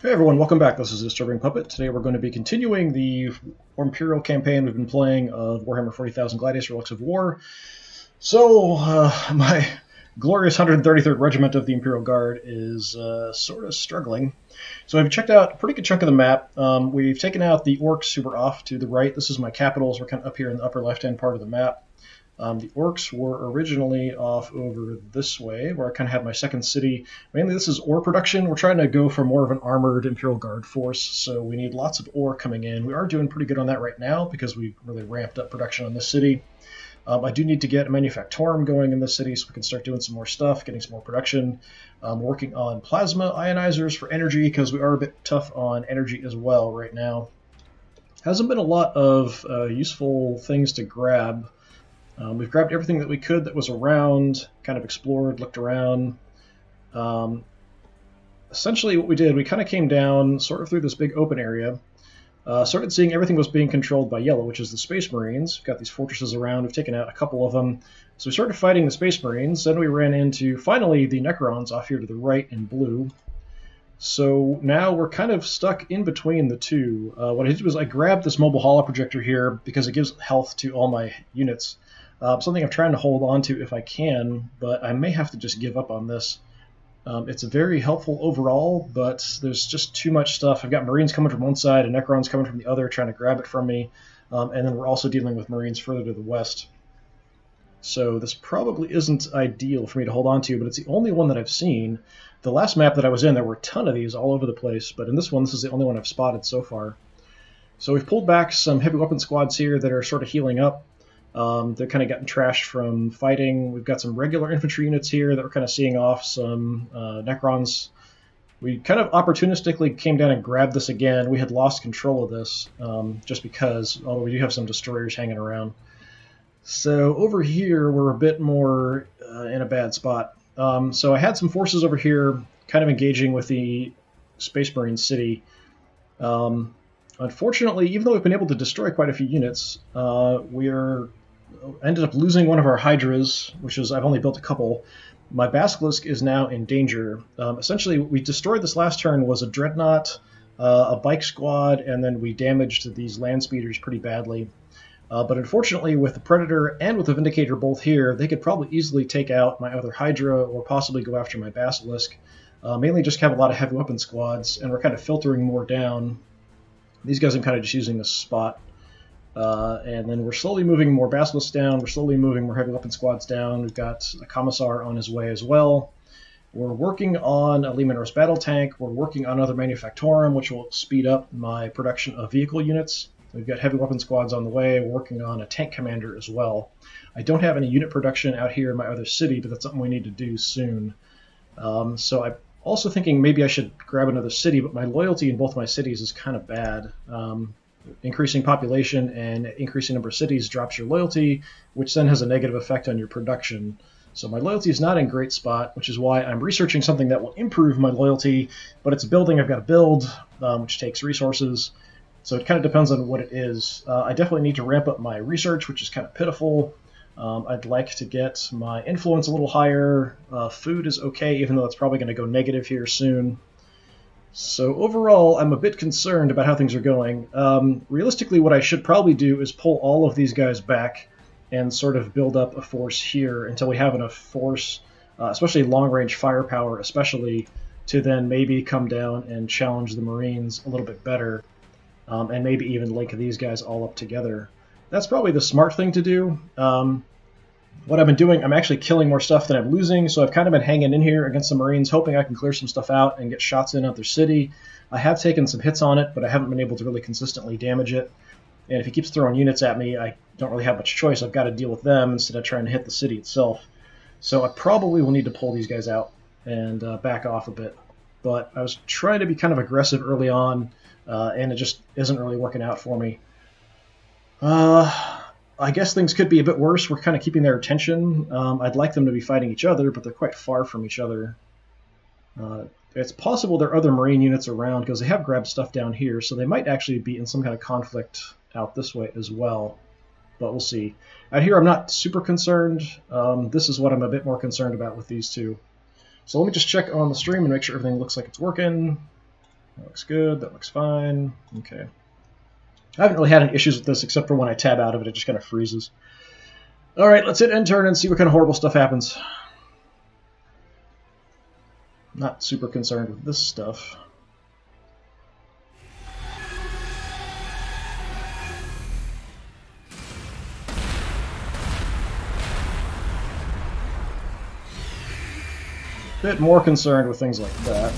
Hey everyone, welcome back. This is DisturbingPuppet. Today we're going to be continuing the Imperial campaign we've been playing of Warhammer 40,000 Gladius, Relics of War. So, my glorious 133rd Regiment of the Imperial Guard is sort of struggling. So I've checked out a pretty good chunk of the map. We've taken out the orcs who were off to the right. This is my capitals. We're kind of up here in the upper left-hand part of the map. The orcs were originally off over this way, where I kind of had my second city. Mainly this is ore production. We're trying to go for more of an armored Imperial Guard force, so we need lots of ore coming in. We are doing pretty good on that right now because we really ramped up production on this city. I do need to get a manufactorum going in this city so we can start doing some more stuff, getting some more production. Working on plasma ionizers for energy because we are a bit tough on energy as well right now. Hasn't been a lot of useful things to grab. We've grabbed everything that we could that was around, kind of explored, looked around. Essentially what we did, we kind of came down sort of through this big open area, started seeing everything was being controlled by yellow, which is the Space Marines. We've got these fortresses around, we've taken out a couple of them. So we started fighting the Space Marines, then we ran into, finally, the Necrons off here to the right in blue. So now we're kind of stuck in between the two. What I did was I grabbed this mobile holoprojector here because it gives health to all my units. Something I'm trying to hold on to if I can, but I may have to just give up on this. It's very helpful overall, but there's just too much stuff. I've got Marines coming from one side and Necrons coming from the other trying to grab it from me, and then we're also dealing with Marines further to the west. So this probably isn't ideal for me to hold on to, but it's the only one that I've seen. The last map that I was in, there were a ton of these all over the place, but in this one, this is the only one I've spotted so far. So we've pulled back some heavy weapon squads here that are sort of healing up. They're kind of getting trashed from fighting. We've got some regular infantry units here that we're kind of seeing off some Necrons. We kind of opportunistically came down and grabbed this again. We had lost control of this just because, although we do have some destroyers hanging around. So over here, we're a bit more in a bad spot. So I had some forces over here kind of engaging with the Space Marine city. Unfortunately, even though we've been able to destroy quite a few units, we're ended up losing one of our Hydras, which is, I've only built a couple. My Basilisk is now in danger. Essentially, what we destroyed this last turn was a Dreadnought, a Bike Squad, and then we damaged these Land Speeders pretty badly. But unfortunately, with the Predator and with the Vindicator both here, they could probably easily take out my other Hydra or possibly go after my Basilisk. Mainly just have a lot of heavy weapon squads, and we're kind of filtering more down. These guys I'm kind of just using this spot. And then we're slowly moving more Basilisks down. We're slowly moving more heavy weapon squads down. We've got a Commissar on his way as well. We're working on a Leman-Russ battle tank. We're working on another Manufactorum, which will speed up my production of vehicle units. We've got heavy weapon squads on the way. We're working on a tank commander as well. I don't have any unit production out here in my other city, but that's something we need to do soon. So I'm also thinking maybe I should grab another city, but my loyalty in both my cities is kind of bad. Increasing population and increasing number of cities drops your loyalty, which then has a negative effect on your production. So my loyalty is not in a great spot, which is why I'm researching something that will improve my loyalty, but it's a building I've got to build, which takes resources. So it kind of depends on what it is. I definitely need to ramp up my research, which is kind of pitiful. I'd like to get my influence a little higher. Food is okay, even though it's probably going to go negative here soon. So overall, I'm a bit concerned about how things are going. Realistically, what I should probably do is pull all of these guys back and sort of build up a force here until we have enough force, especially long-range firepower, especially, to then maybe come down and challenge the Marines a little bit better, and maybe even link these guys all up together. That's probably the smart thing to do. What I've been doing, I'm actually killing more stuff than I'm losing, so I've kind of been hanging in here against the Marines, hoping I can clear some stuff out and get shots in at their city. I have taken some hits on it, but I haven't been able to really consistently damage it. And if he keeps throwing units at me, I don't really have much choice. I've got to deal with them instead of trying to hit the city itself. So I probably will need to pull these guys out and back off a bit. But I was trying to be kind of aggressive early on, and it just isn't really working out for me. I guess things could be a bit worse. We're kind of keeping their attention. I'd like them to be fighting each other, but they're quite far from each other. It's possible there are other Marine units around because they have grabbed stuff down here, so they might actually be in some kind of conflict out this way as well. But we'll see. Out here, I'm not super concerned. This is what I'm a bit more concerned about with these two. So let me just check on the stream and make sure everything looks like it's working. That looks good. That looks fine. Okay. I haven't really had any issues with this except for when I tab out of it, it just kind of freezes. All right, let's hit end turn and see what kind of horrible stuff happens. Not super concerned with this stuff. Bit more concerned with things like that.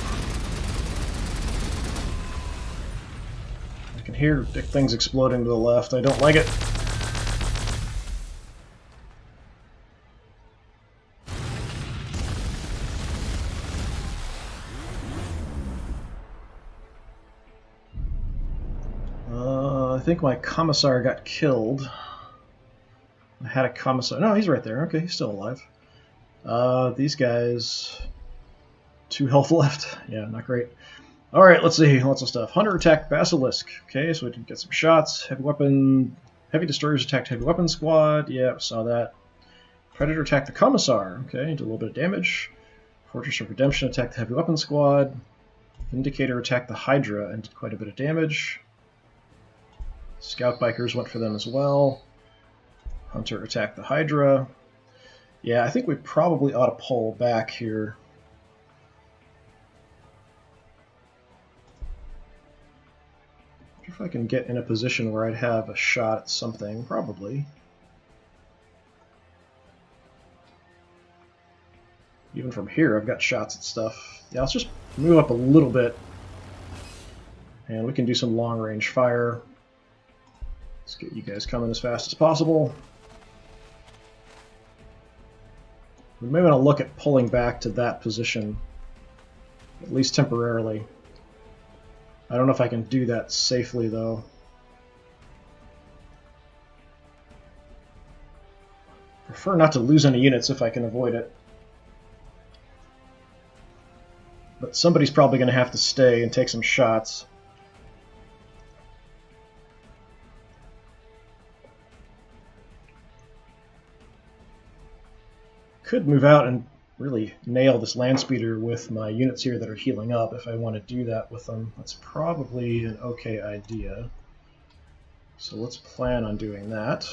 I can hear things exploding to the left. I don't like it. I think my commissar got killed. I had a commissar. No, he's right there. Okay, he's still alive. These guys... 2 health left. Yeah, not great. Alright, let's see. Lots of stuff. Hunter attacked Basilisk. Okay, so we can get some shots. Heavy destroyers attacked heavy weapon squad. Yeah, saw that. Predator attacked the Commissar. Okay, did a little bit of damage. Fortress of Redemption attacked the heavy weapon squad. Vindicator attacked the Hydra and did quite a bit of damage. Scout Bikers went for them as well. Hunter attacked the Hydra. Yeah, I think we probably ought to pull back here. If I can get in a position where I'd have a shot at something, probably. Even from here, I've got shots at stuff. Yeah, let's just move up a little bit. And we can do some long-range fire. Let's get you guys coming as fast as possible. We may want to look at pulling back to that position, at least temporarily. I don't know if I can do that safely, though. Prefer not to lose any units if I can avoid it. But somebody's probably going to have to stay and take some shots. Could move out and really nail this land speeder with my units here that are healing up if I want to do that with them. That's probably an okay idea. So let's plan on doing that.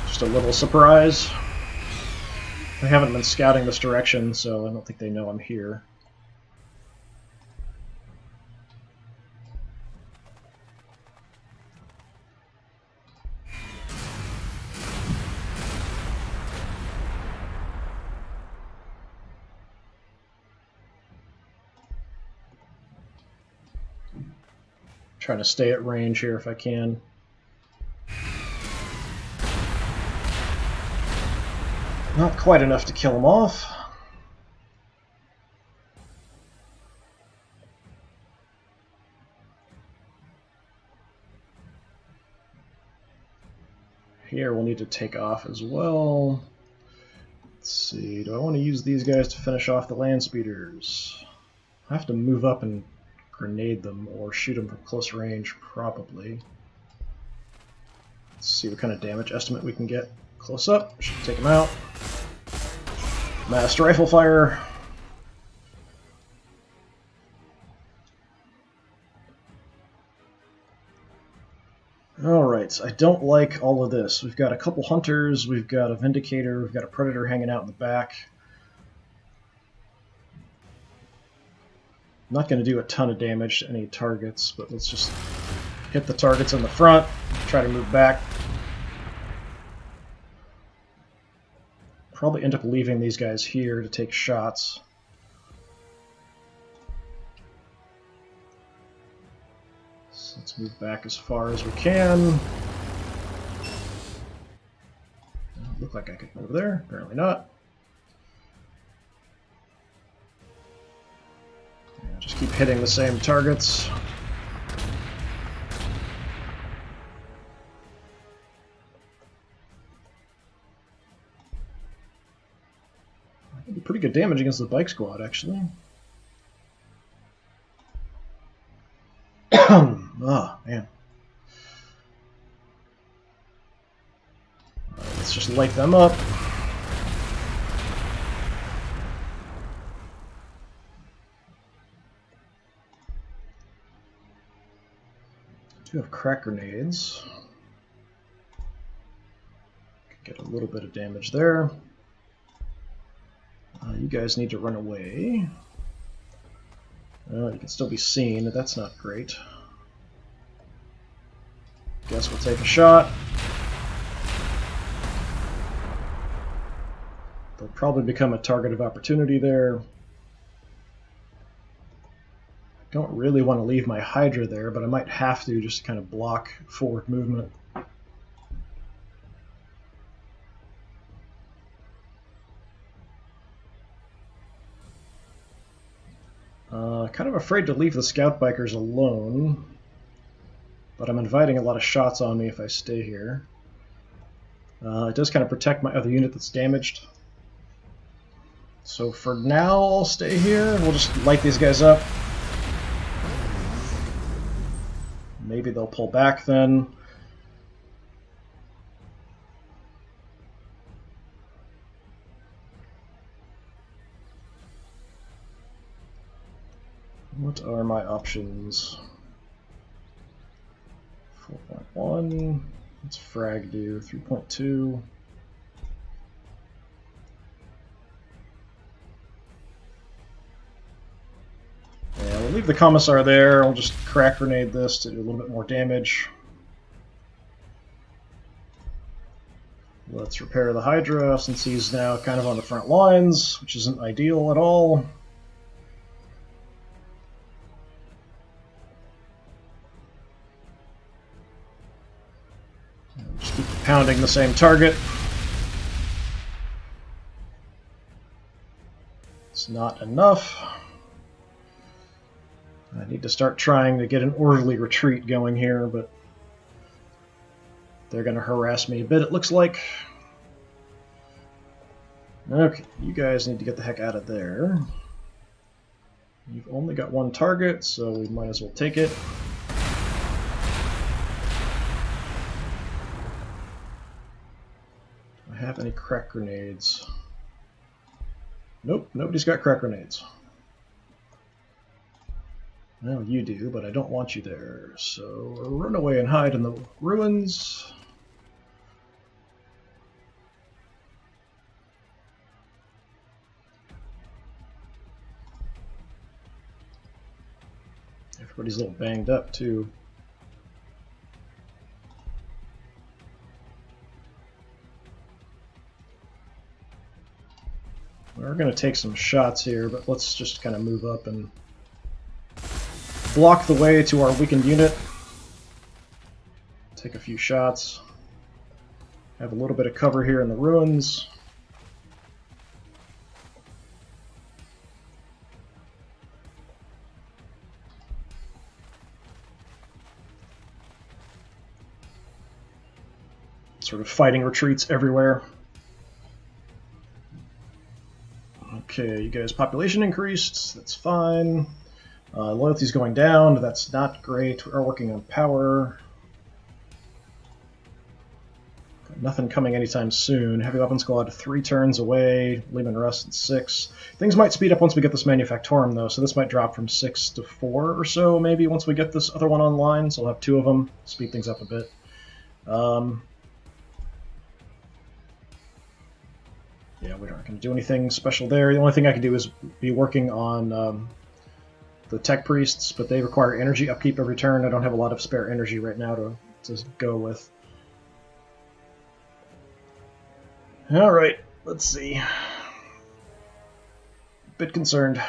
Just a little surprise. I haven't been scouting this direction, so I don't think they know I'm here. Trying to stay at range here if I can. Not quite enough to kill him off. Here we'll need to take off as well. Let's see, do I want to use these guys to finish off the land speeders? I have to move up and grenade them or shoot them from close range, probably. Let's see what kind of damage estimate we can get close up. Should take them out. Massed rifle fire. Alright, I don't like all of this. We've got a couple hunters, we've got a vindicator, we've got a predator hanging out in the back. I'm not going to do a ton of damage to any targets, but let's just hit the targets in the front, try to move back. Probably end up leaving these guys here to take shots. So let's move back as far as we can. Looked like I could move there, apparently not. Just keep hitting the same targets. I can do pretty good damage against the bike squad, actually. Oh, man. Alright, let's just light them up. do have crack grenades. Get a little bit of damage there. You guys need to run away. You can still be seen, that's not great. Guess we'll take a shot. They'll probably become a target of opportunity there. I don't really want to leave my Hydra there, but I might have to just to kind of block forward movement. Kind of afraid to leave the scout bikers alone, but I'm inviting a lot of shots on me if I stay here. It does kind of protect my other unit that's damaged. So for now, I'll stay here. We'll just light these guys up. Maybe they'll pull back then. What are my options? 4.1. What's frag do? 3.2. Yeah, we'll leave the commissar there. I'll just crack grenade this to do a little bit more damage. Let's repair the Hydra since he's now kind of on the front lines, which isn't ideal at all. Just keep pounding the same target. It's not enough. I need to start trying to get an orderly retreat going here, but they're going to harass me a bit, it looks like. Okay, you guys need to get the heck out of there. You've only got one target, so we might as well take it. Do I have any crack grenades? Nope, nobody's got crack grenades. Well, you do, but I don't want you there. So run away and hide in the ruins. Everybody's a little banged up, too. We're going to take some shots here, but let's just kind of move up and block the way to our weakened unit. Take a few shots. Have a little bit of cover here in the ruins. Sort of fighting retreats everywhere. Okay, you guys, population increased. That's fine. Loyalty's going down. That's not great. We are working on power. Got nothing coming anytime soon. Heavy Weapon Squad 3 turns away. Lehman Russ at 6. Things might speed up once we get this Manufactorum, though, so this might drop from 6 to 4 or so, maybe, once we get this other one online. So I'll have 2 of them. Speed things up a bit. Yeah, we're not going to do anything special there. The only thing I can do is be working on the tech priests, but they require energy upkeep every turn. I don't have a lot of spare energy right now to go with. Alright, let's see. Bit concerned.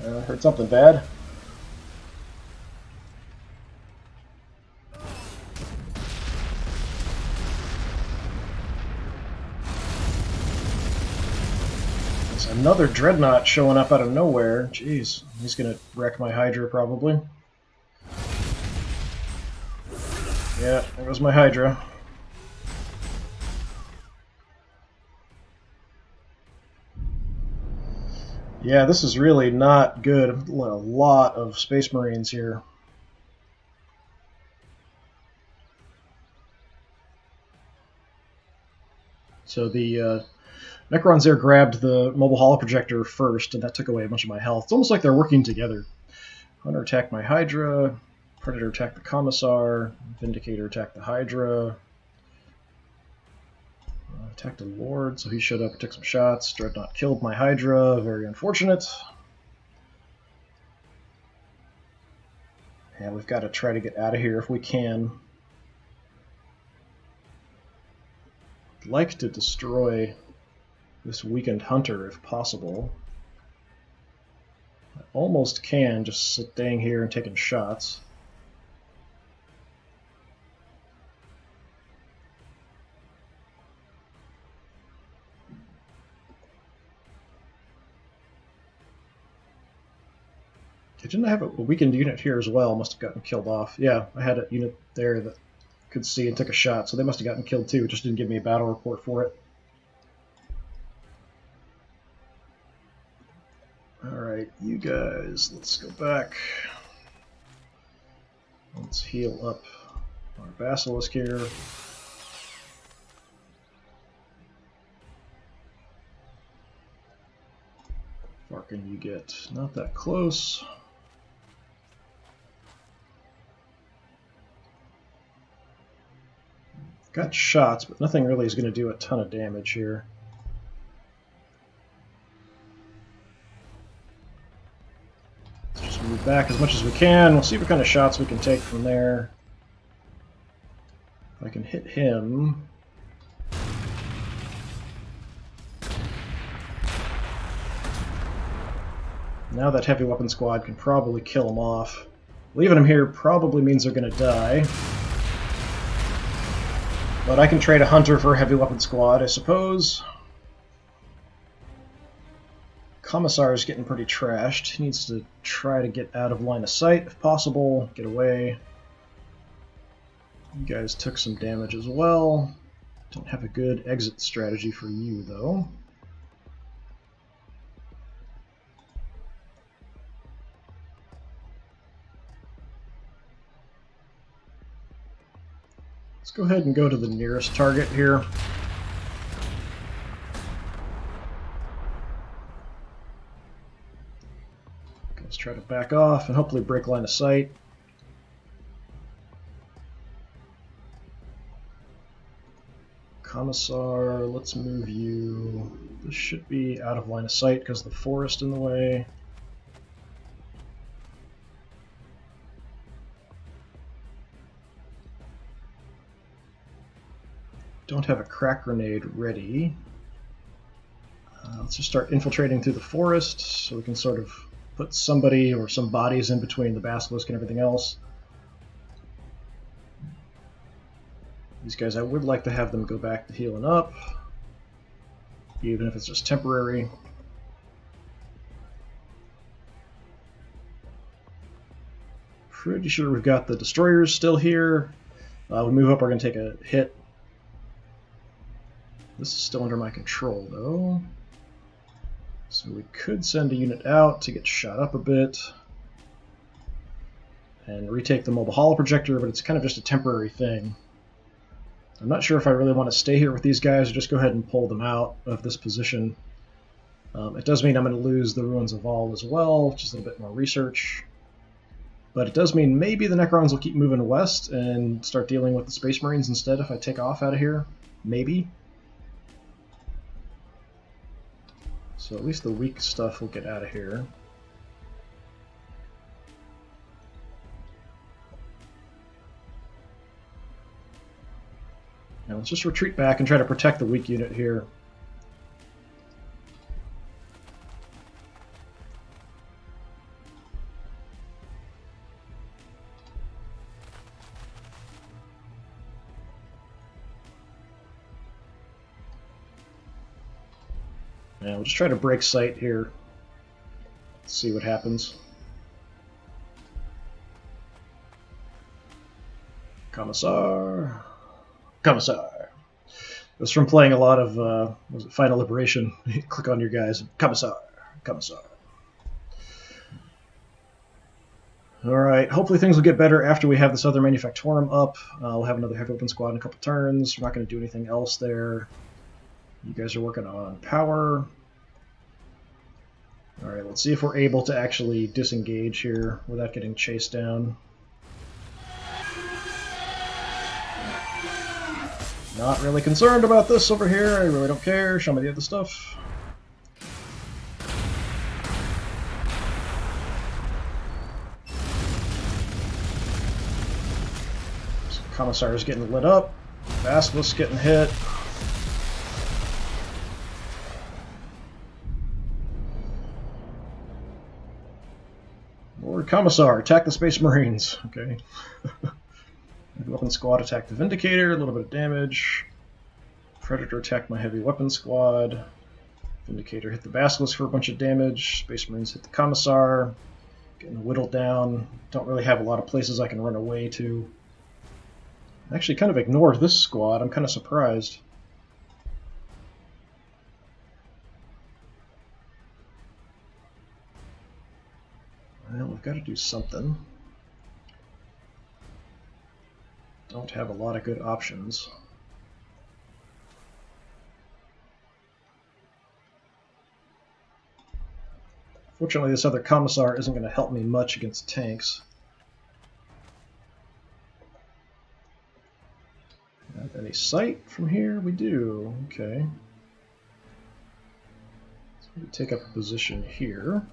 Heard something bad. Another Dreadnought showing up out of nowhere. Jeez, he's gonna wreck my Hydra probably. Yeah, there goes my Hydra. Yeah, this is really not good. A lot of Space Marines here. So the Necrons there grabbed the mobile holo projector first, and that took away a bunch of my health. It's almost like they're working together. Hunter attacked my Hydra. Predator attacked the Commissar. Vindicator attacked the Hydra. Attacked the Lord, so he showed up and took some shots. Dreadnought killed my Hydra. Very unfortunate. And we've got to try to get out of here if we can. I'd like to destroy this weakened Hunter if possible. I almost can, just staying here and taking shots. Didn't I have a weakened unit here as well? Must have gotten killed off. Yeah, I had a unit there that could see and took a shot, so they must have gotten killed too. It just didn't give me a battle report for it. Alright, you guys, let's go back. Let's heal up our Basilisk here. How far can you get? Not that close. Got shots, but nothing really is going to do a ton of damage here. Let's just move back as much as we can. We'll see what kind of shots we can take from there. If I can hit him. Now that heavy weapon squad can probably kill him off. Leaving him here probably means they're going to die. But I can trade a Hunter for a heavy weapon squad, I suppose. Commissar is getting pretty trashed. He needs to try to get out of line of sight if possible. Get away. You guys took some damage as well. Don't have a good exit strategy for you, though. Let's go ahead and go to the nearest target here. Let's try to back off and hopefully break line of sight. Commissar, let's move you. This should be out of line of sight because of the forest in the way. Don't have a crack grenade ready. Let's just start infiltrating through the forest so we can sort of put somebody or some bodies in between the Basilisk and everything else. These guys, I would like to have them go back to healing up, even if it's just temporary. Pretty sure we've got the destroyers still here. We move up, we're going to take a hit. This is still under my control, though. So we could send a unit out to get shot up a bit and retake the mobile holo projector, but it's kind of just a temporary thing. I'm not sure if I really want to stay here with these guys or just go ahead and pull them out of this position. It does mean I'm going to lose the Ruins of All as well, which is a little bit more research. But it does mean maybe the Necrons will keep moving west and start dealing with the Space Marines instead if I take off out of here. Maybe. So at least the weak stuff will get out of here. Now let's just retreat back and try to protect the weak unit here. Yeah, we'll just try to break sight here. See what happens. Commissar. Commissar. It was from playing a lot of, was it Final Liberation? Click on your guys. Commissar. Commissar. Alright, hopefully things will get better after we have this other Manufactorum up. We'll have another heavy weapon squad in a couple turns. We're not going to do anything else there. You guys are working on power. Alright, let's see if we're able to actually disengage here without getting chased down. Not really concerned about this over here, I really don't care. Show me the other stuff. So Commissar's getting lit up, Basilisk's getting hit. Lord Commissar, attack the Space Marines. Okay. Weapon squad attacked the Vindicator, a little bit of damage. Predator attacked my heavy weapon squad. Vindicator hit the Basilisk for a bunch of damage. Space Marines hit the Commissar. Getting whittled down. Don't really have a lot of places I can run away to. I actually kind of ignored this squad. I'm kind of surprised. Well, we've got to do something. Don't have a lot of good options. Fortunately, this other Commissar isn't going to help me much against tanks. Have any sight from here? We do. Okay. So we take up a position here.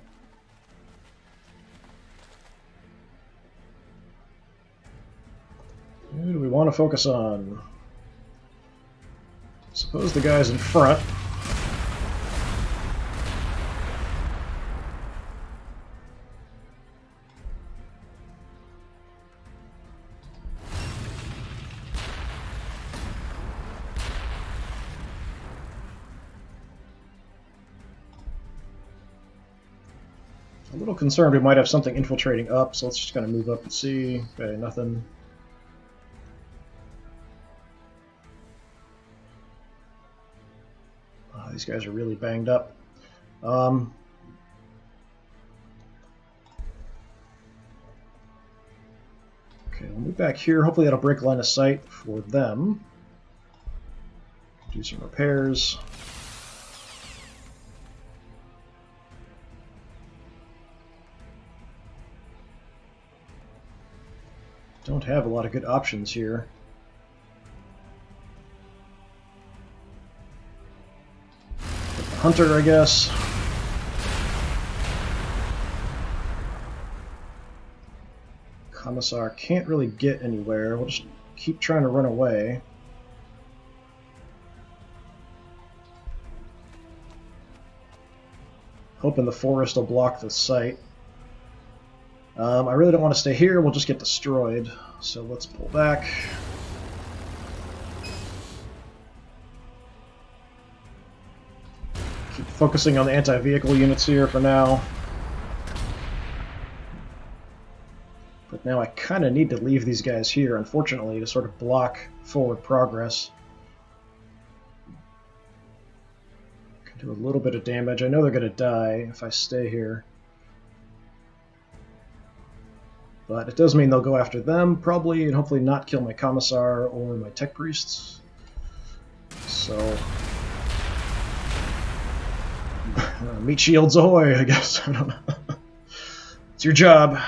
Who do we want to focus on? Suppose the guys in front. A little concerned we might have something infiltrating up, so let's just kind of move up and see. Okay, nothing. These guys are really banged up. Okay, we'll move back here. Hopefully that'll break line of sight for them. Do some repairs. Don't have a lot of good options here. Hunter, I guess. Commissar can't really get anywhere. We'll just keep trying to run away. Hoping the forest will block the sight. I really don't want to stay here. We'll just get destroyed. So let's pull back. Keep focusing on the anti-vehicle units here for now. But now I kind of need to leave these guys here, unfortunately, to sort of block forward progress. Can do a little bit of damage. I know they're going to die if I stay here. But it does mean they'll go after them, probably, and hopefully not kill my Commissar or my Tech Priests. So... meat shields ahoy, I guess. I don't know. It's your job.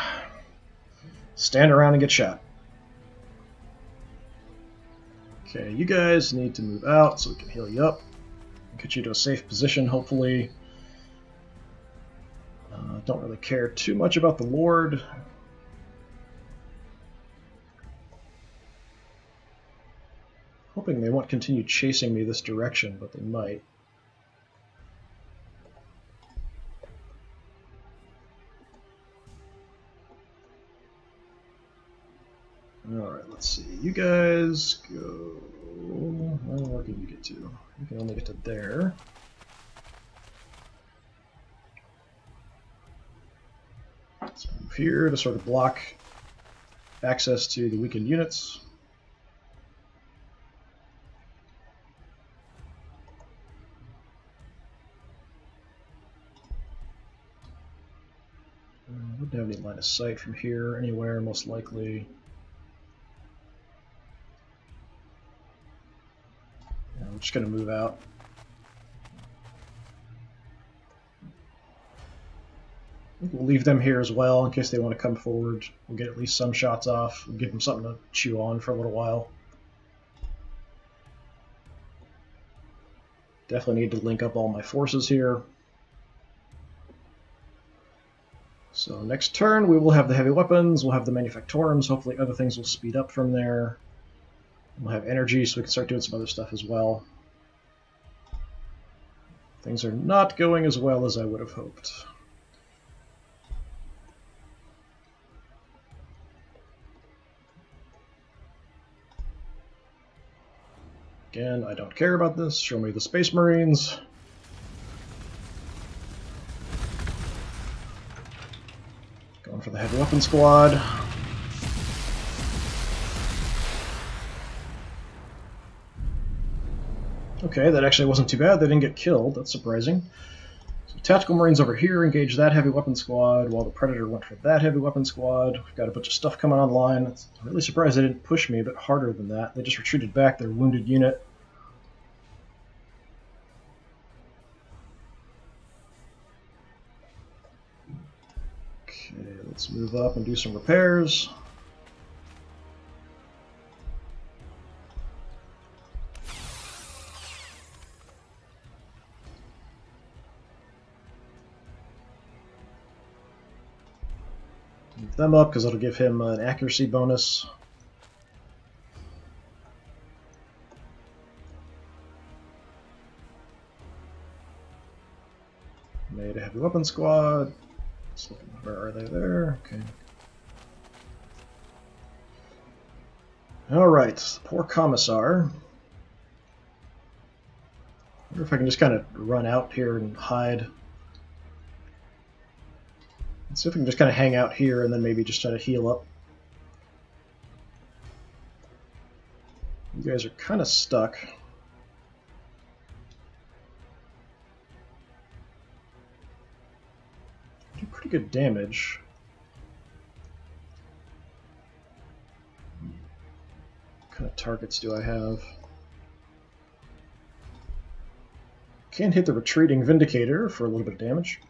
Stand around and get shot. Okay, you guys need to move out so we can heal you up. Get you to a safe position, hopefully. Don't really care too much about the Lord. Hoping they won't continue chasing me this direction, but they might. Alright, let's see. You guys go... Well, where can you get to? You can only get to there. Let's move here to sort of block access to the weakened units. Wouldn't have any line of sight from here anywhere, most likely. just going to move out. We'll leave them here as well in case they want to come forward. We'll get at least some shots off. We'll give them something to chew on for a little while. Definitely need to link up all my forces here. So next turn we will have the heavy weapons, we'll have the manufactorums, hopefully other things will speed up from there. We'll have energy so we can start doing some other stuff as well. Things are not going as well as I would have hoped. Again, I don't care about this. Show me the Space Marines. Going for the heavy weapon squad. Okay, that actually wasn't too bad. They didn't get killed. That's surprising. So tactical Marines over here engage that heavy weapon squad, while the Predator went for that heavy weapon squad. We've got a bunch of stuff coming online. I'm really surprised they didn't push me a bit harder than that. They just retreated back their wounded unit. Okay, let's move up and do some repairs. Move them up because it'll give him an accuracy bonus. Made a heavy weapon squad. Where are they? There. Okay. Alright, poor Commissar. I wonder if I can just kind of run out here and hide. Let's see if we can just kind of hang out here and then maybe just try to heal up. You guys are kind of stuck. Do pretty good damage. What kind of targets do I have? Can hit the retreating Vindicator for a little bit of damage.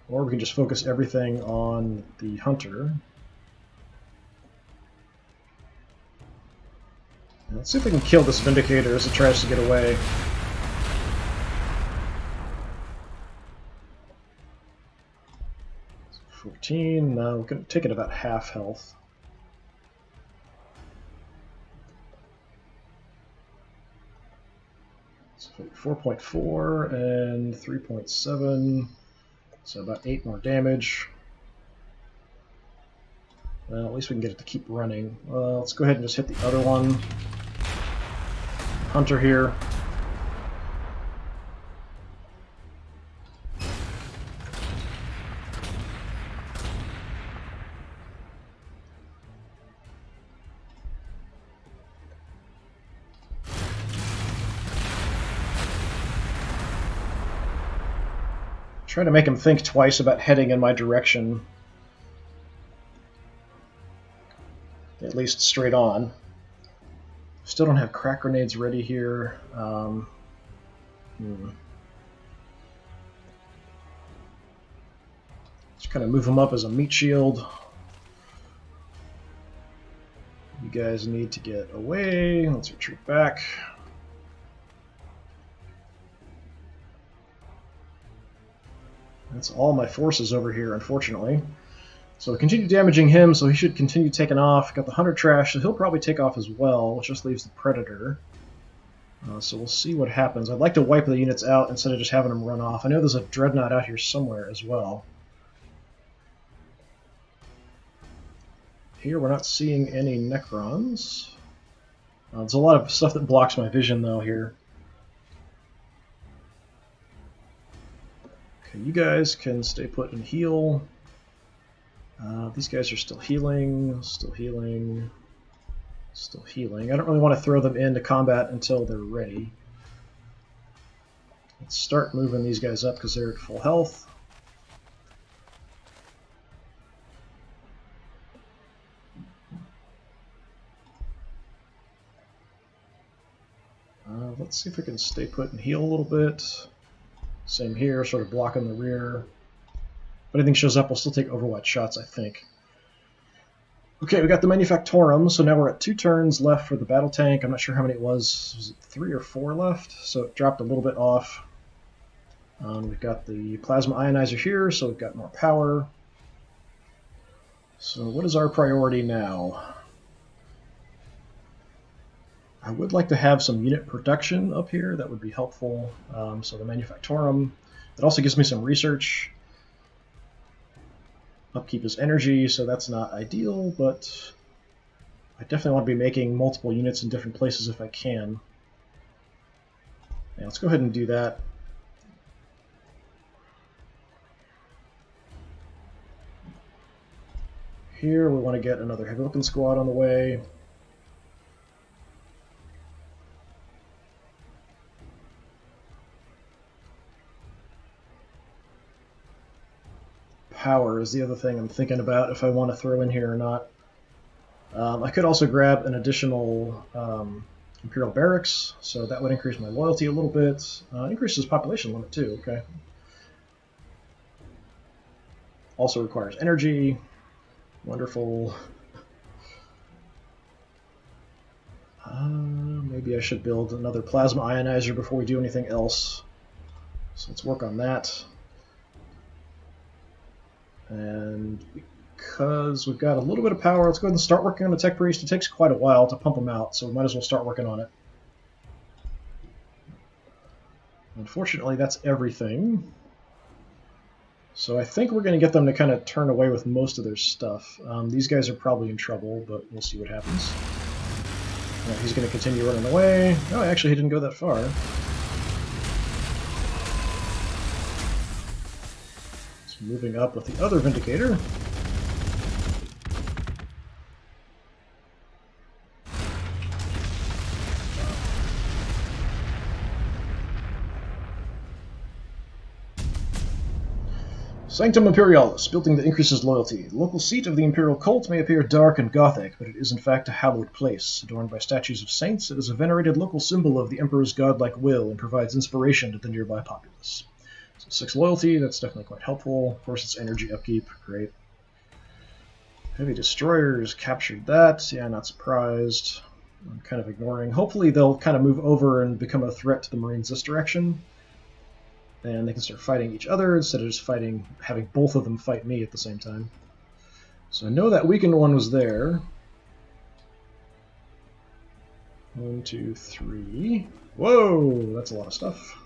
Or we can just focus everything on the Hunter. Now, let's see if we can kill this Vindicator as it tries to get away. So 14, now we're going to take it about half health. So 4.4 and 3.7. So about 8 more damage. Well, at least we can get it to keep running. Let's go ahead and just hit the other one. Hunter here. Try to make him think twice about heading in my direction. At least straight on. Still don't have crack grenades ready here. Just kind of move him up as a meat shield. You guys need to get away. Let's retreat back. That's all my forces over here, unfortunately. So we continue damaging him, so he should continue taking off. Got the Hunter trash, so he'll probably take off as well, which just leaves the Predator. So we'll see what happens. I'd like to wipe the units out instead of just having them run off. I know there's a Dreadnought out here somewhere as well. Here we're not seeing any Necrons. There's a lot of stuff that blocks my vision, though, here. Okay, you guys can stay put and heal. These guys are still healing, still healing, still healing. I don't really want to throw them into combat until they're ready. Let's start moving these guys up because they're at full health. Let's see if we can stay put and heal a little bit. Same here, sort of blocking the rear. If anything shows up, we'll still take Overwatch shots, I think. Okay, we got the Manufactorum, so now we're at 2 turns left for the battle tank. I'm not sure how many it was. Was it 3 or 4 left? So it dropped a little bit off. We've got the Plasma Ionizer here, so we've got more power. So what is our priority now? I would like to have some unit production up here. That would be helpful. So the Manufactorum. It also gives me some research. Upkeep is energy, so that's not ideal, but I definitely want to be making multiple units in different places if I can. Yeah, let's go ahead and do that. Here we want to get another heavy weapon squad on the way. Power is the other thing I'm thinking about if I want to throw in here or not. I could also grab an additional Imperial Barracks, so that would increase my loyalty a little bit. Increases population limit too, okay. Also requires energy. Wonderful. Maybe I should build another Plasma Ionizer before we do anything else. So let's work on that. And because we've got a little bit of power, let's go ahead and start working on the Tech Priest. It takes quite a while to pump them out, so we might as well start working on it. Unfortunately, that's everything. So I think we're going to get them to kind of turn away with most of their stuff. These guys are probably in trouble, but we'll see what happens. Right, he's going to continue running away. Oh, actually, he didn't go that far. Moving up with the other Vindicator. Sanctum Imperialis, building that increases loyalty. The local seat of the Imperial cult may appear dark and gothic, but it is in fact a hallowed place. Adorned by statues of saints, it is a venerated local symbol of the Emperor's godlike will and provides inspiration to the nearby populace. So 6 loyalty, that's definitely quite helpful. Of course, it's energy upkeep, great. Heavy destroyers captured that, yeah, not surprised. I'm kind of ignoring. Hopefully they'll kind of move over and become a threat to the Marines this direction. And they can start fighting each other instead of just having both of them fight me at the same time. So I know that weakened one was there. 1, 2, 3. Whoa, that's a lot of stuff.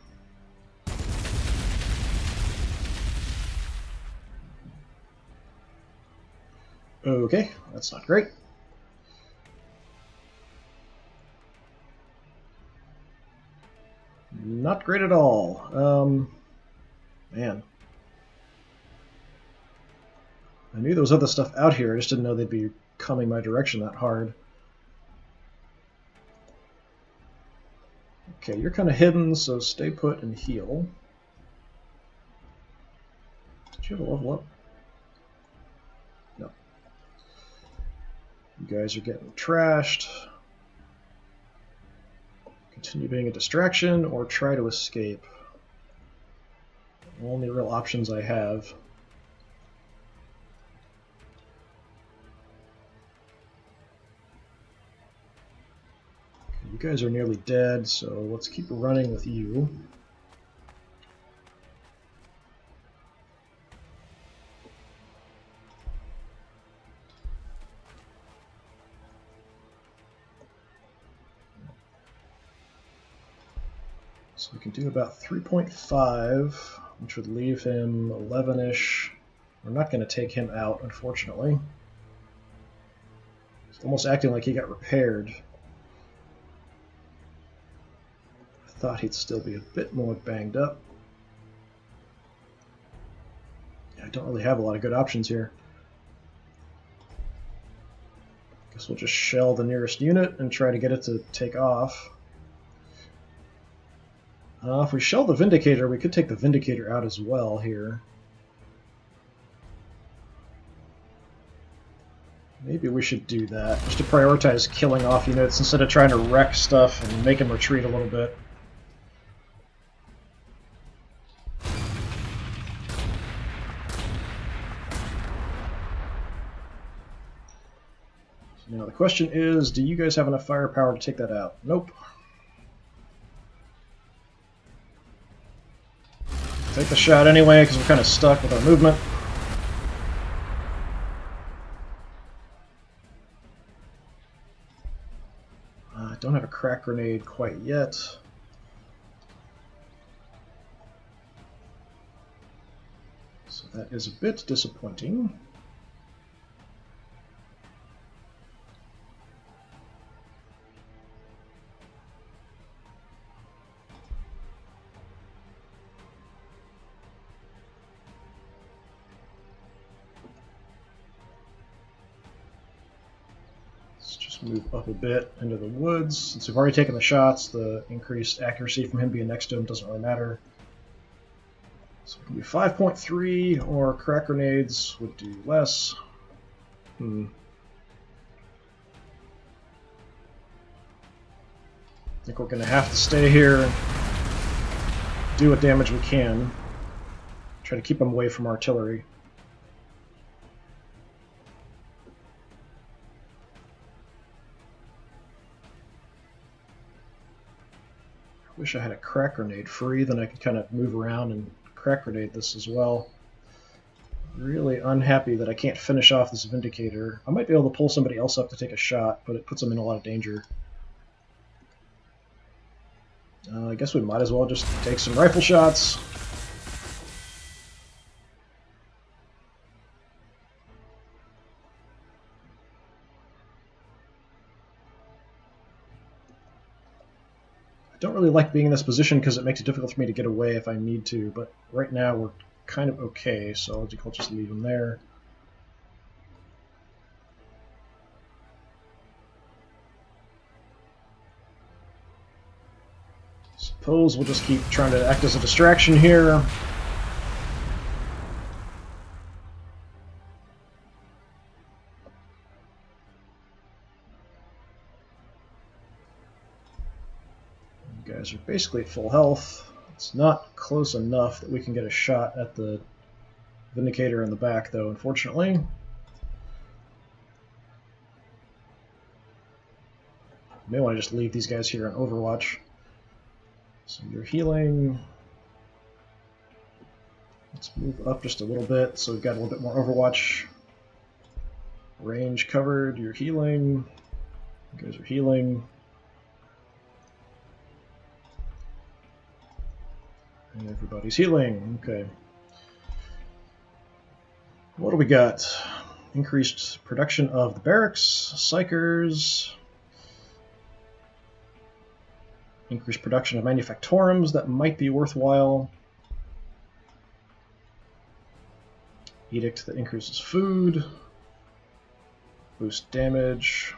Okay, that's not great. Not great at all. Man. I knew there was other stuff out here, I just didn't know they'd be coming my direction that hard. Okay, you're kind of hidden, so stay put and heal. Did you have a level up? No. You guys are getting trashed. Continue being a distraction or try to escape. Only real options I have. Okay, you guys are nearly dead, so let's keep running with you. So we can do about 3.5, which would leave him 11-ish. We're not going to take him out, unfortunately. He's almost acting like he got repaired. I thought he'd still be a bit more banged up. Yeah, I don't really have a lot of good options here. Guess we'll just shell the nearest unit and try to get it to take off. If we shell the Vindicator, we could take the Vindicator out as well here. Maybe we should do that, just to prioritize killing off units instead of trying to wreck stuff and make them retreat a little bit. So now the question is, do you guys have enough firepower to take that out? Nope. Take the shot anyway, because we're kind of stuck with our movement. I don't have a crack grenade quite yet. So that is a bit disappointing. Move up a bit into the woods. Since we've already taken the shots, the increased accuracy from him being next to him doesn't really matter. So we can do 5.3, or crack grenades would do less. I think we're going to have to stay here and do what damage we can. Try to keep them away from artillery. Wish I had a crack grenade free, then I could kind of move around and crack grenade this as well. Really unhappy that I can't finish off this Vindicator. I might be able to pull somebody else up to take a shot, but it puts them in a lot of danger. I guess we might as well just take some rifle shots. I don't really like being in this position because it makes it difficult for me to get away if I need to, but right now we're kind of okay, so I'll just leave him there. Suppose we'll just keep trying to act as a distraction here. Guys are basically at full health. It's not close enough that we can get a shot at the Vindicator in the back, though, unfortunately. May want to just leave these guys here on Overwatch. So you're healing. Let's move up just a little bit so we've got a little bit more Overwatch. Range covered, you're healing. You guys are healing. And everybody's healing. Okay. What do we got? Increased production of the barracks, psychers. Increased production of manufactorums, that might be worthwhile. Edict that increases food. Boost damage.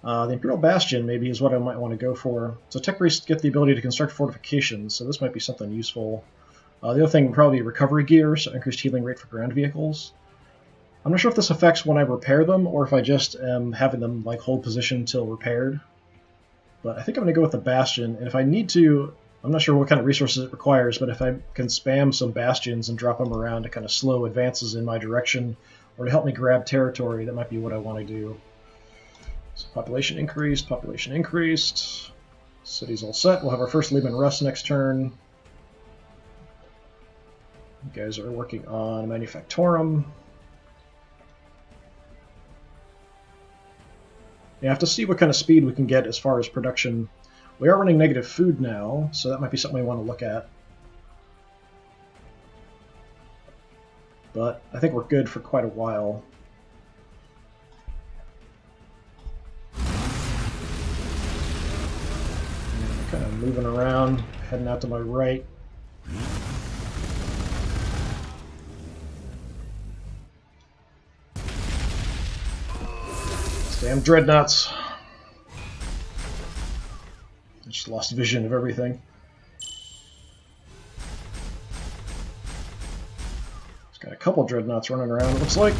The Imperial Bastion maybe is what I might want to go for. So tech priests get the ability to construct fortifications, so this might be something useful. The other thing would probably be recovery gear, so increased healing rate for ground vehicles. I'm not sure if this affects when I repair them, or if I just am having them like hold position until repaired. But I think I'm going to go with the Bastion, and if I need to, I'm not sure what kind of resources it requires, but if I can spam some Bastions and drop them around to kind of slow advances in my direction, or to help me grab territory, that might be what I want to do. So population increased, population increased. City's all set. We'll have our first Lehman Russ next turn. You guys are working on Manufactorum. You have to see what kind of speed we can get as far as production. We are running negative food now, so that might be something we want to look at. But I think we're good for quite a while. Kind of moving around, heading out to my right. Damn dreadnoughts. I just lost vision of everything. It's got a couple dreadnoughts running around, it looks like.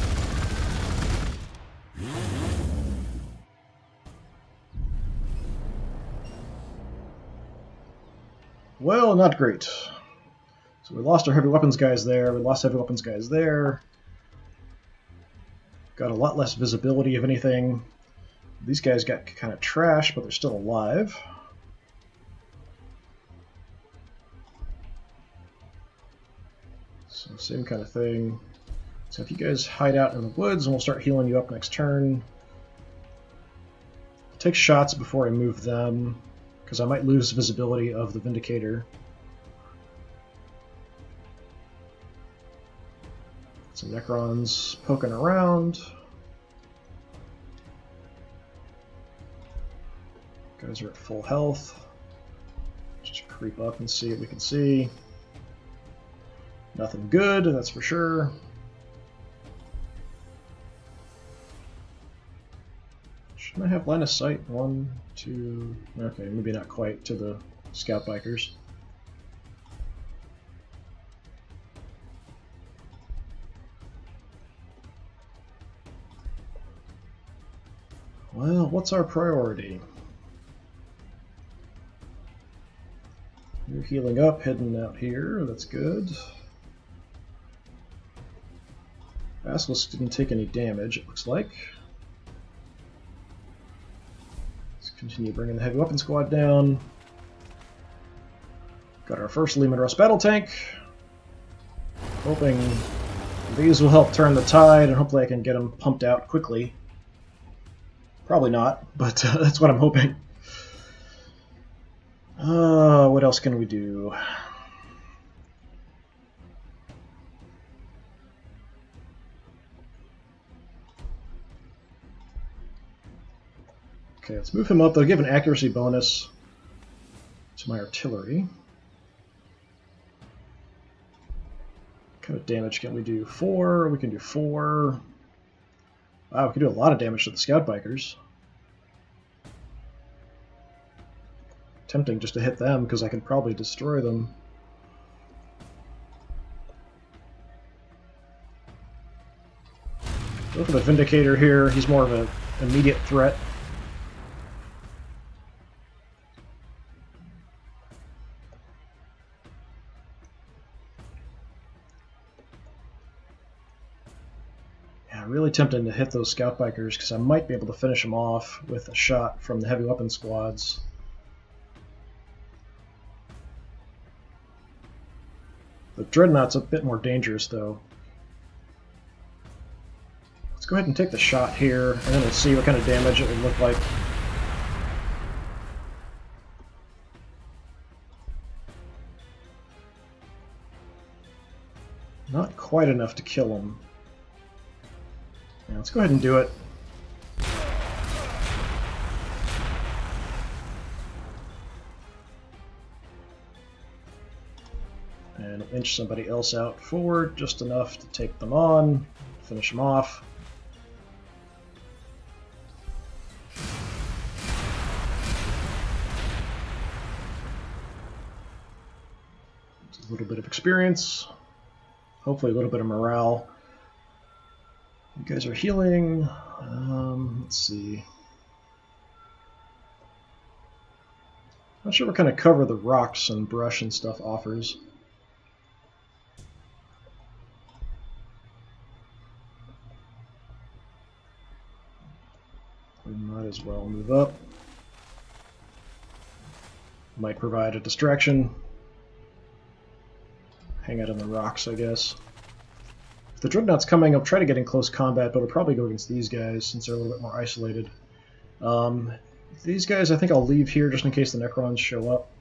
Well, not great. So we lost our heavy weapons guys there, we lost heavy weapons guys there. Got a lot less visibility of anything. These guys got kind of trashed, but they're still alive. So same kind of thing. So if you guys hide out in the woods, and we'll start healing you up next turn. Take shots before I move them, because I might lose visibility of the Vindicator. Some Necrons poking around. Guys are at full health. Just creep up and see what we can see. Nothing good, that's for sure. Shouldn't I have line of sight? 1, 2... Okay, maybe not quite to the scout bikers. Well, what's our priority? You're healing up, heading out here. That's good. Basilisk didn't take any damage, it looks like. Let's continue bringing the heavy weapon squad down. Got our first Leman Russ battle tank. Hoping these will help turn the tide, and hopefully I can get them pumped out quickly. Probably not, but that's what I'm hoping. What else can we do? Okay, let's move him up. They'll give an accuracy bonus to my artillery. What kind of damage can we do? 4. We can do 4. Wow, we can do a lot of damage to the scout bikers. Tempting just to hit them because I can probably destroy them. Go for the Vindicator here. He's more of an immediate threat. Yeah, really tempting to hit those scout bikers because I might be able to finish them off with a shot from the heavy weapon squads. The Dreadnought's a bit more dangerous, though. Let's go ahead and take the shot here, and then we'll see what kind of damage it would look like. Not quite enough to kill him. Yeah, let's go ahead and do it. And inch somebody else out forward, just enough to take them on, finish them off. Just a little bit of experience, hopefully a little bit of morale. You guys are healing. Let's see. Not sure what kind of cover the rocks and brush and stuff offers. We might as well move up. Might provide a distraction. Hang out on the rocks, I guess. If the Dreadnought's coming, I'll try to get in close combat, but I'll probably go against these guys since they're a little bit more isolated. These guys I think I'll leave here just in case the Necrons show up.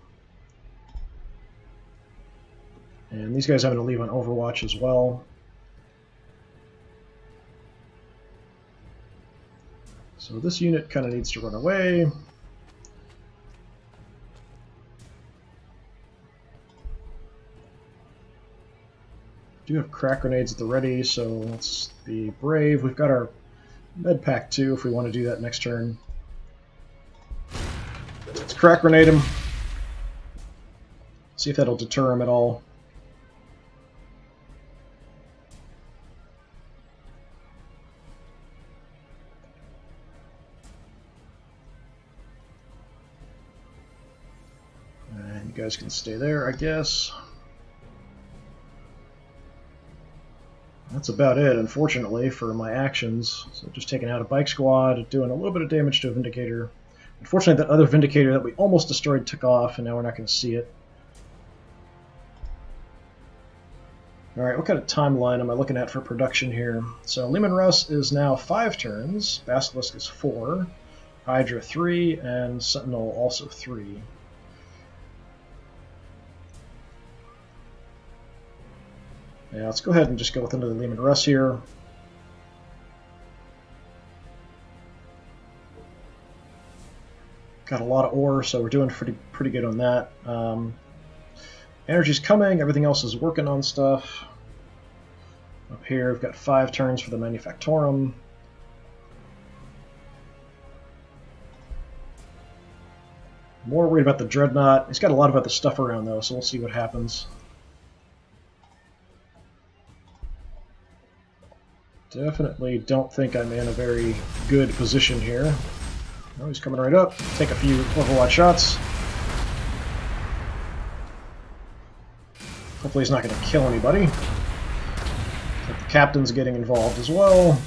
And these guys I'm going to leave on Overwatch as well. So this unit kind of needs to run away. Do have crack grenades at the ready, so let's be brave. We've got our med pack too if we want to do that next turn. Let's crack grenade him. See if that'll deter him at all. And you guys can stay there, I guess. That's about it, unfortunately, for my actions. So just taking out a bike squad, doing a little bit of damage to a Vindicator. Unfortunately, that other Vindicator that we almost destroyed took off, and now we're not going to see it. Alright, what kind of timeline am I looking at for production here? So Leman Russ is now 5 turns, Basilisk is 4, Hydra 3, and Sentinel also 3. Yeah, let's go ahead and just go with another Leman Russ here. Got a lot of ore, so we're doing pretty good on that. Energy's coming, everything else is working on stuff. Up here, we've got 5 turns for the Manufactorum. More worried about the Dreadnought. He's got a lot of other stuff around, though, so we'll see what happens. Definitely don't think I'm in a very good position here. Oh, he's coming right up. Take a few Overwatch shots. Hopefully he's not going to kill anybody. But the captain's getting involved as well.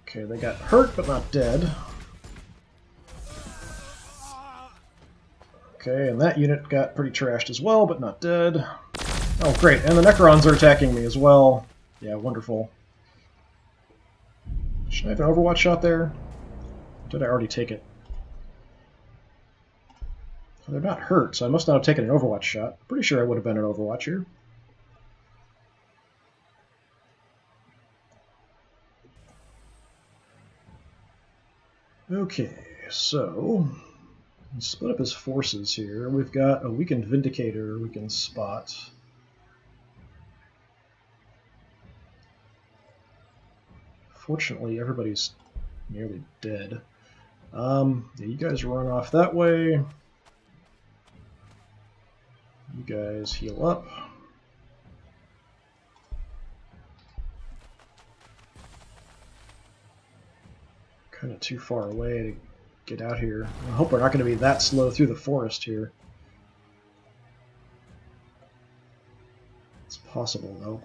Okay, they got hurt but not dead. Okay, and that unit got pretty trashed as well, but not dead. Oh, great, and the Necrons are attacking me as well. Yeah, wonderful. Should I have an Overwatch shot there? Or did I already take it? Well, they're not hurt, so I must not have taken an Overwatch shot. Pretty sure I would have been an Overwatch here. Okay, so split up his forces here. We've got a weakened Vindicator we can spot. Fortunately, everybody's nearly dead. Yeah, you guys run off that way. You guys heal up. Kind of too far away to get out here. I hope we're not going to be that slow through the forest here. It's possible, though.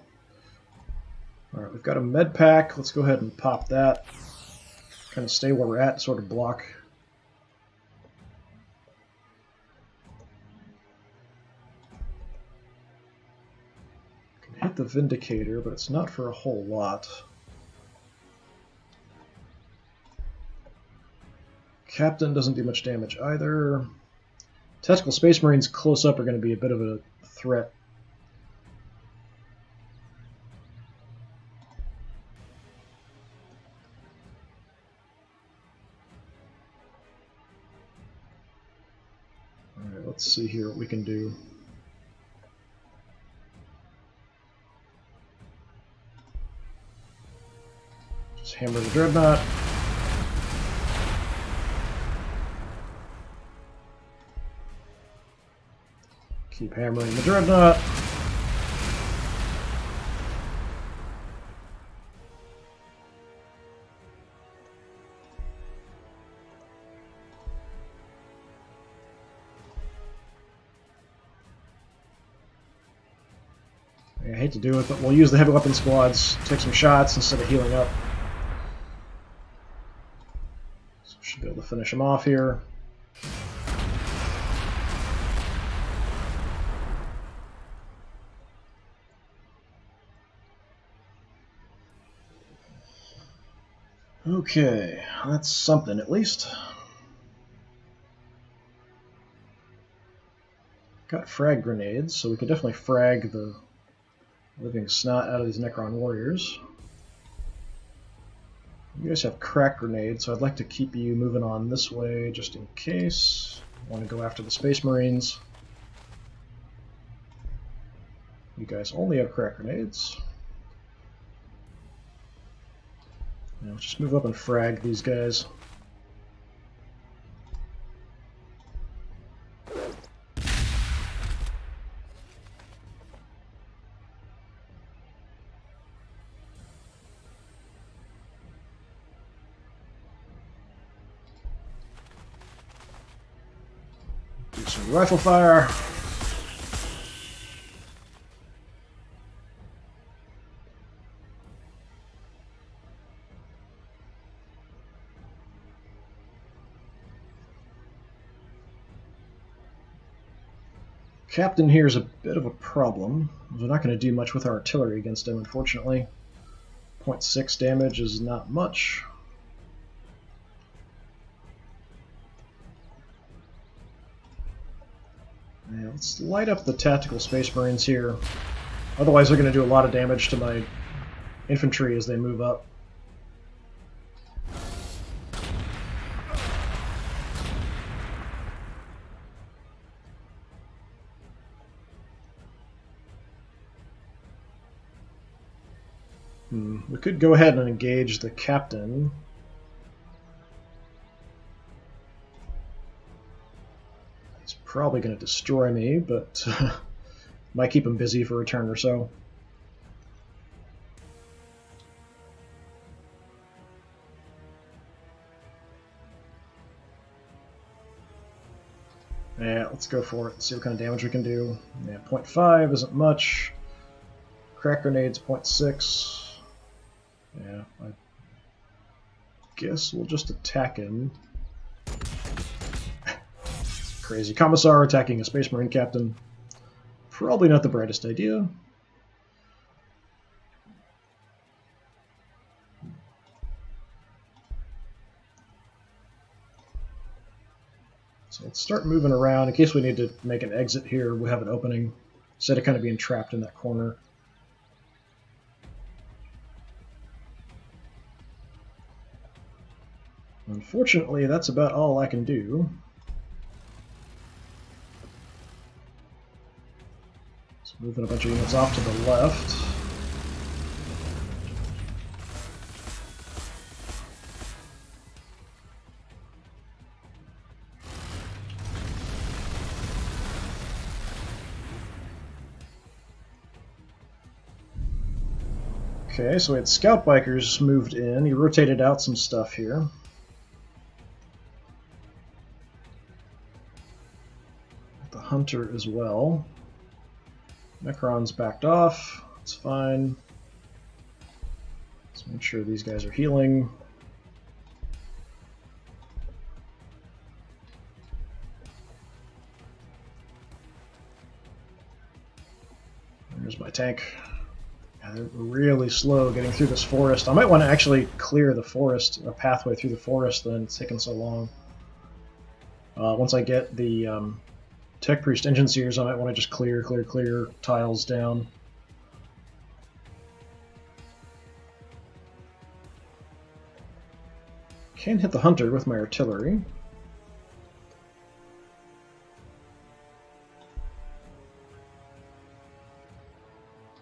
Alright, we've got a med pack. Let's go ahead and pop that. Kind of stay where we're at, sort of block. Can hit the Vindicator, but it's not for a whole lot. Captain doesn't do much damage either. Tactical Space Marines close up are going to be a bit of a threat. Alright, let's see here what we can do. Just hammer the Dreadnought. Keep hammering the Dreadnought. I hate to do it, but we'll use the heavy weapon squads, take some shots instead of healing up. So we should be able to finish them off here. Okay, that's something at least. Got frag grenades, so we could definitely frag the living snot out of these Necron warriors. You guys have crack grenades, so I'd like to keep you moving on this way just in case. I want to go after the Space Marines. You guys only have crack grenades. Now let's just move up and frag these guys. Do some rifle fire. Captain here is a bit of a problem. We're not going to do much with our artillery against him, unfortunately. 0.6 damage is not much. Yeah, let's light up the tactical Space Marines here. Otherwise they're going to do a lot of damage to my infantry as they move up. We could go ahead and engage the captain. He's probably going to destroy me, but might keep him busy for a turn or so. Yeah, let's go for it. See what kind of damage we can do. Yeah, 0.5 isn't much. Crack grenades 0.6. Yeah, I guess we'll just attack him. Crazy Commissar attacking a Space Marine captain. Probably not the brightest idea. So let's start moving around. In case we need to make an exit here, we'll have an opening instead of kind of being trapped in that corner. Unfortunately, that's about all I can do. So moving a bunch of units off to the left. Okay, so we had scout bikers moved in. He rotated out some stuff here. The hunter as well. Necron's backed off. That's fine. Let's make sure these guys are healing. There's my tank. Yeah, they're really slow getting through this forest. I might want to actually clear the forest, a pathway through the forest, then it's taken so long. Once I get the Tech Priest engine seers, I might want to just clear tiles down. Can hit the hunter with my artillery.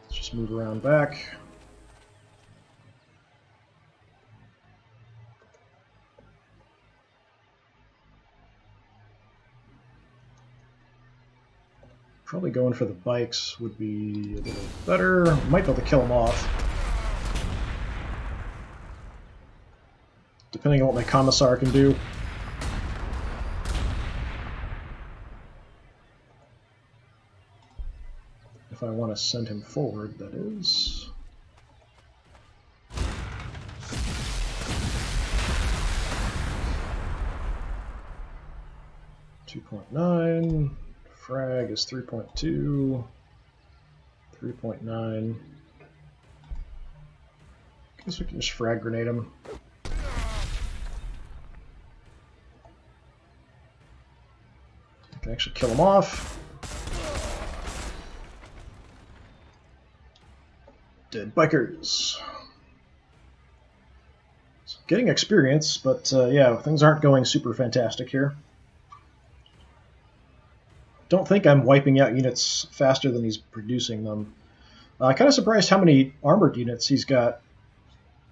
Let's just move around back. Probably going for the bikes would be a little better. Might be able to kill them off. Depending on what my Commissar can do. If I want to send him forward, that is. .9. Frag is 3.2, 3.9. Guess we can just frag grenade him. I can actually kill him off. Dead bikers. So getting experience, but yeah, things aren't going super fantastic here. Don't think I'm wiping out units faster than he's producing them. Kind of surprised how many armored units he's got.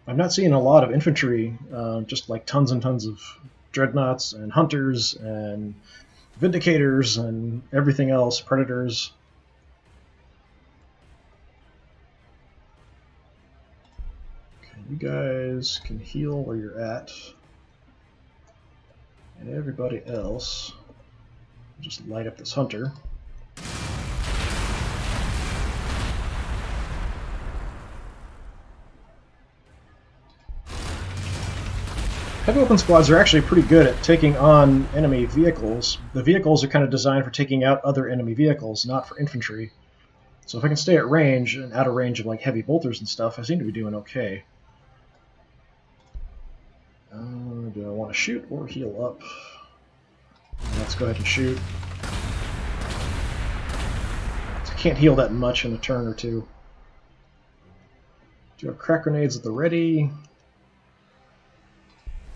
I'm not seeing a lot of infantry, just like tons and tons of dreadnoughts and hunters and vindicators and everything else, predators. Okay, you guys can heal where you're at. And everybody else. Just light up this hunter. Heavy weapon squads are actually pretty good at taking on enemy vehicles. The vehicles are kind of designed for taking out other enemy vehicles, not for infantry. So if I can stay at range and out of range of like heavy bolters and stuff, I seem to be doing okay. Do I want to shoot or heal up? Let's go ahead and shoot. So I can't heal that much in a turn or two. Do you have crack grenades at the ready?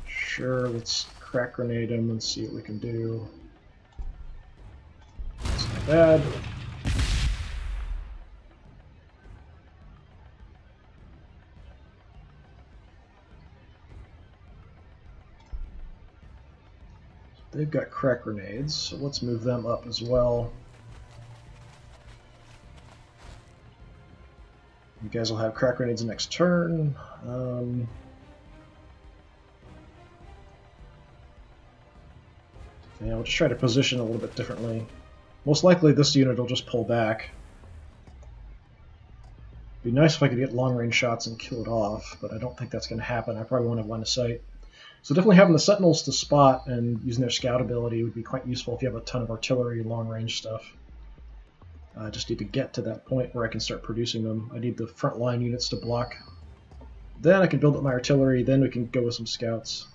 Sure, let's crack grenade him and see what we can do. That's not bad. They've got crack grenades, so let's move them up as well. You guys will have crack grenades next turn. Yeah, we'll just try to position a little bit differently. Most likely this unit will just pull back. It'd be nice if I could get long-range shots and kill it off, but I don't think that's going to happen. I probably won't have line of sight. So definitely having the Sentinels to spot and using their scout ability would be quite useful if you have a ton of artillery and long-range stuff. I just need to get to that point where I can start producing them. I need the frontline units to block. Then I can build up my artillery, then we can go with some scouts.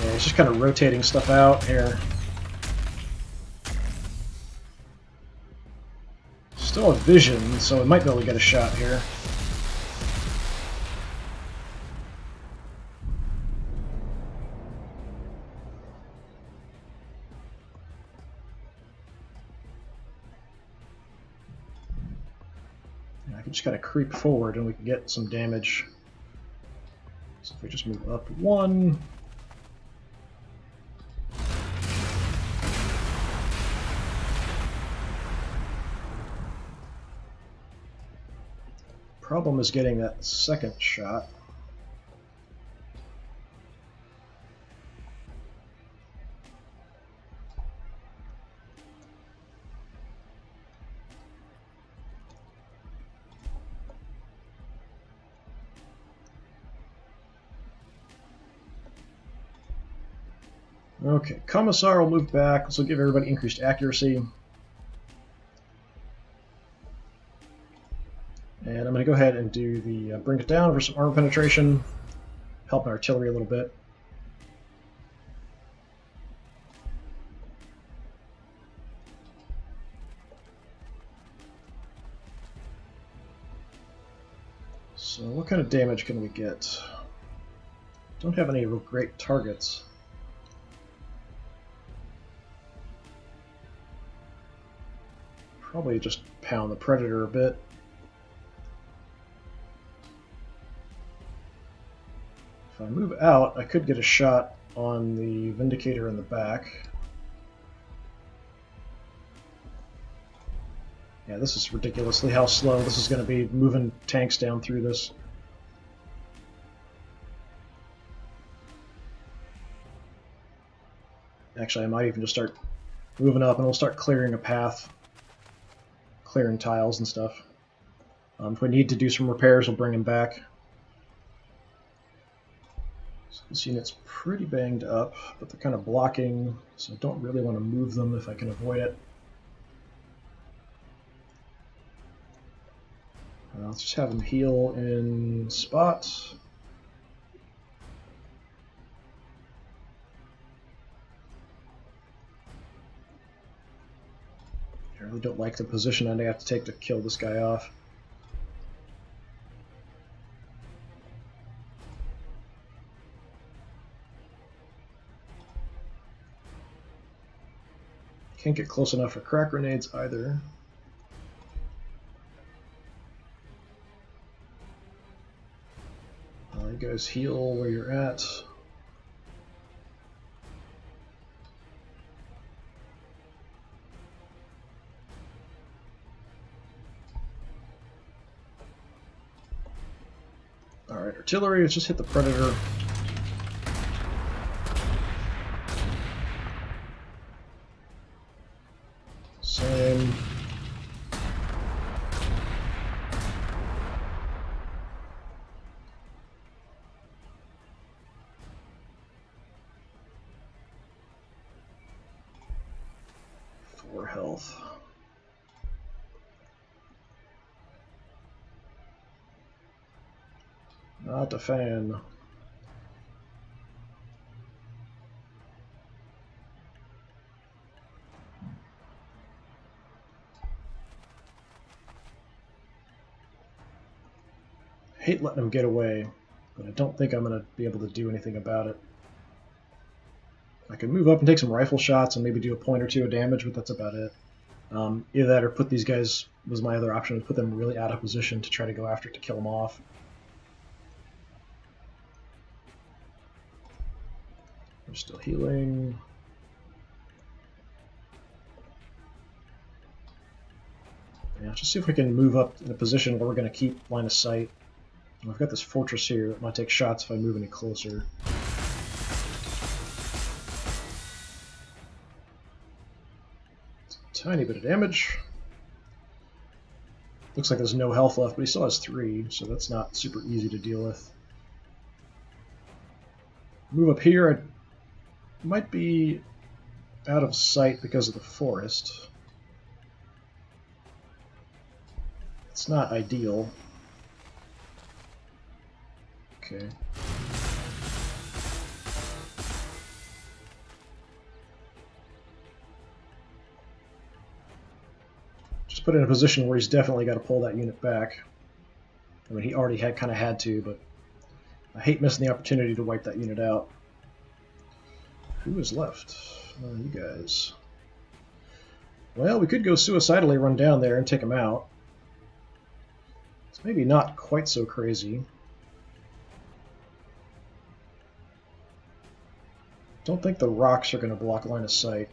Yeah, it's just kind of rotating stuff out here. Still have vision, so I might be able to get a shot here. Yeah, I can just kind of creep forward and we can get some damage. So if we just move up one. Problem is getting that second shot. Okay, Commissar will move back. This will give everybody increased accuracy. And I'm going to go ahead and do the bring it down for some armor penetration, help my artillery a little bit. So what kind of damage can we get? Don't have any real great targets. Probably just pound the Predator a bit. If I move out, I could get a shot on the Vindicator in the back. Yeah, this is ridiculously how slow this is going to be, moving tanks down through this. Actually, I might even just start moving up and we'll start clearing a path, clearing tiles and stuff. If we need to do some repairs, we'll bring them back. So this unit's pretty banged up, but they're kind of blocking, so I don't really want to move them if I can avoid it. Let's just have them heal in spots. I really don't like the position I have to take to kill this guy off. Can't get close enough for crack grenades either. You guys heal where you're at. Alright, artillery, let's just hit the Predator. 4 health. Not a fan. Hate letting him get away, but I don't think I'm going to be able to do anything about it. I can move up and take some rifle shots and maybe do a point or two of damage, but that's about it. Either that or put these guys, was my other option, to put them really out of position to try to go after it to kill them off. We're still healing. Yeah, just see if we can move up in a position where we're going to keep line of sight. I've got this fortress here that might take shots if I move any closer. It's a tiny bit of damage. Looks like there's no health left, but he still has 3, so that's not super easy to deal with. Move up here. I might be out of sight because of the forest. It's not ideal. Okay. Just put it in a position where he's definitely got to pull that unit back. I mean, he already kind of had to, but I hate missing the opportunity to wipe that unit out. Who is left? Oh, you guys. Well, we could go suicidally run down there and take him out. It's maybe not quite so crazy. Don't think the rocks are going to block line of sight.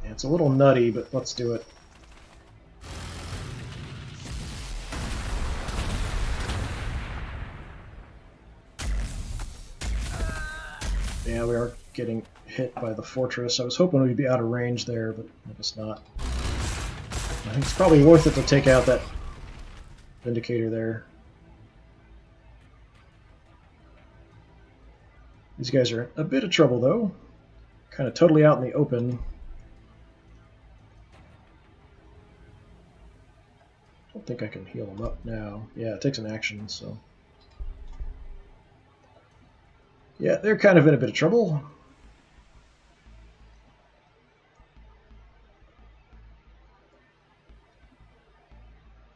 Yeah, it's a little nutty, but let's do it. Yeah, we are getting hit by the fortress. I was hoping we'd be out of range there, but I guess not. I think it's probably worth it to take out that Vindicator there. These guys are in a bit of trouble, though. Kind of totally out in the open. I don't think I can heal them up now. Yeah, it takes an action, so... Yeah, they're kind of in a bit of trouble.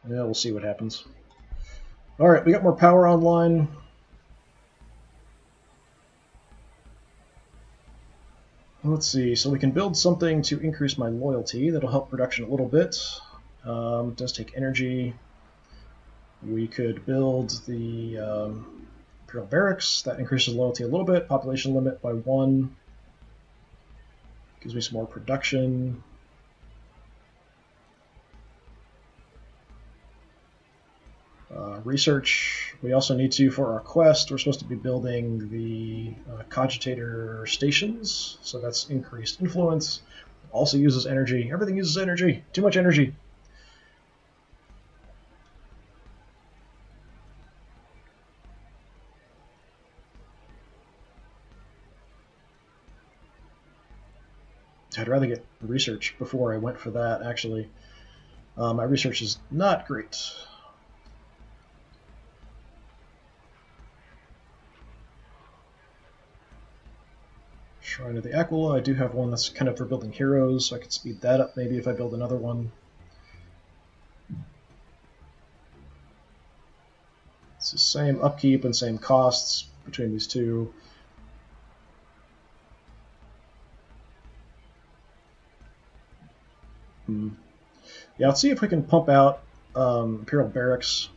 Yeah, we'll see what happens. Alright, we got more power online. Let's see, so we can build something to increase my loyalty. That'll help production a little bit. It does take energy. We could build the Imperial Barracks. That increases loyalty a little bit. Population limit by 1. Gives me some more production. Research. We also need to, for our quest, we're supposed to be building the cogitator stations, so that's increased influence. Also uses energy. Everything uses energy. Too much energy. I'd rather get research before I went for that, actually. My research is not great. Shrine of the Aquila. I do have one that's kind of for building heroes, so I could speed that up maybe if I build another one. It's the same upkeep and same costs between these two. Yeah, let's see if we can pump out Imperial Barracks.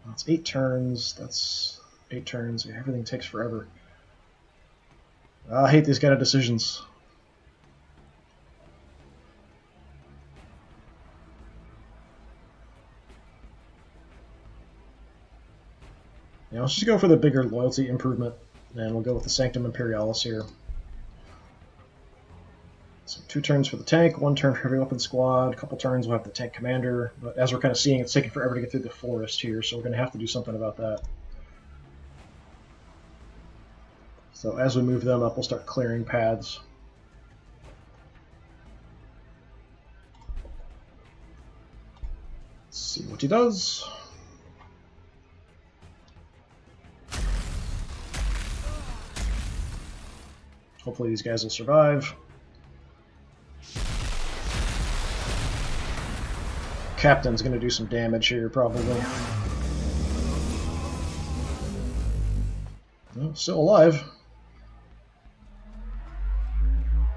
That's 8 turns. That's 8 turns. Yeah, everything takes forever. I hate these kind of decisions. Yeah, let's just go for the bigger loyalty improvement, and we'll go with the Sanctum Imperialis here. So 2 turns for the tank, 1 turn for every weapon squad, a couple turns we'll have the tank commander, but as we're kind of seeing, it's taking forever to get through the forest here, so we're going to have to do something about that. So as we move them up, we'll start clearing paths. Let's see what he does. Hopefully these guys will survive. Captain's going to do some damage here, probably. Oh, still alive.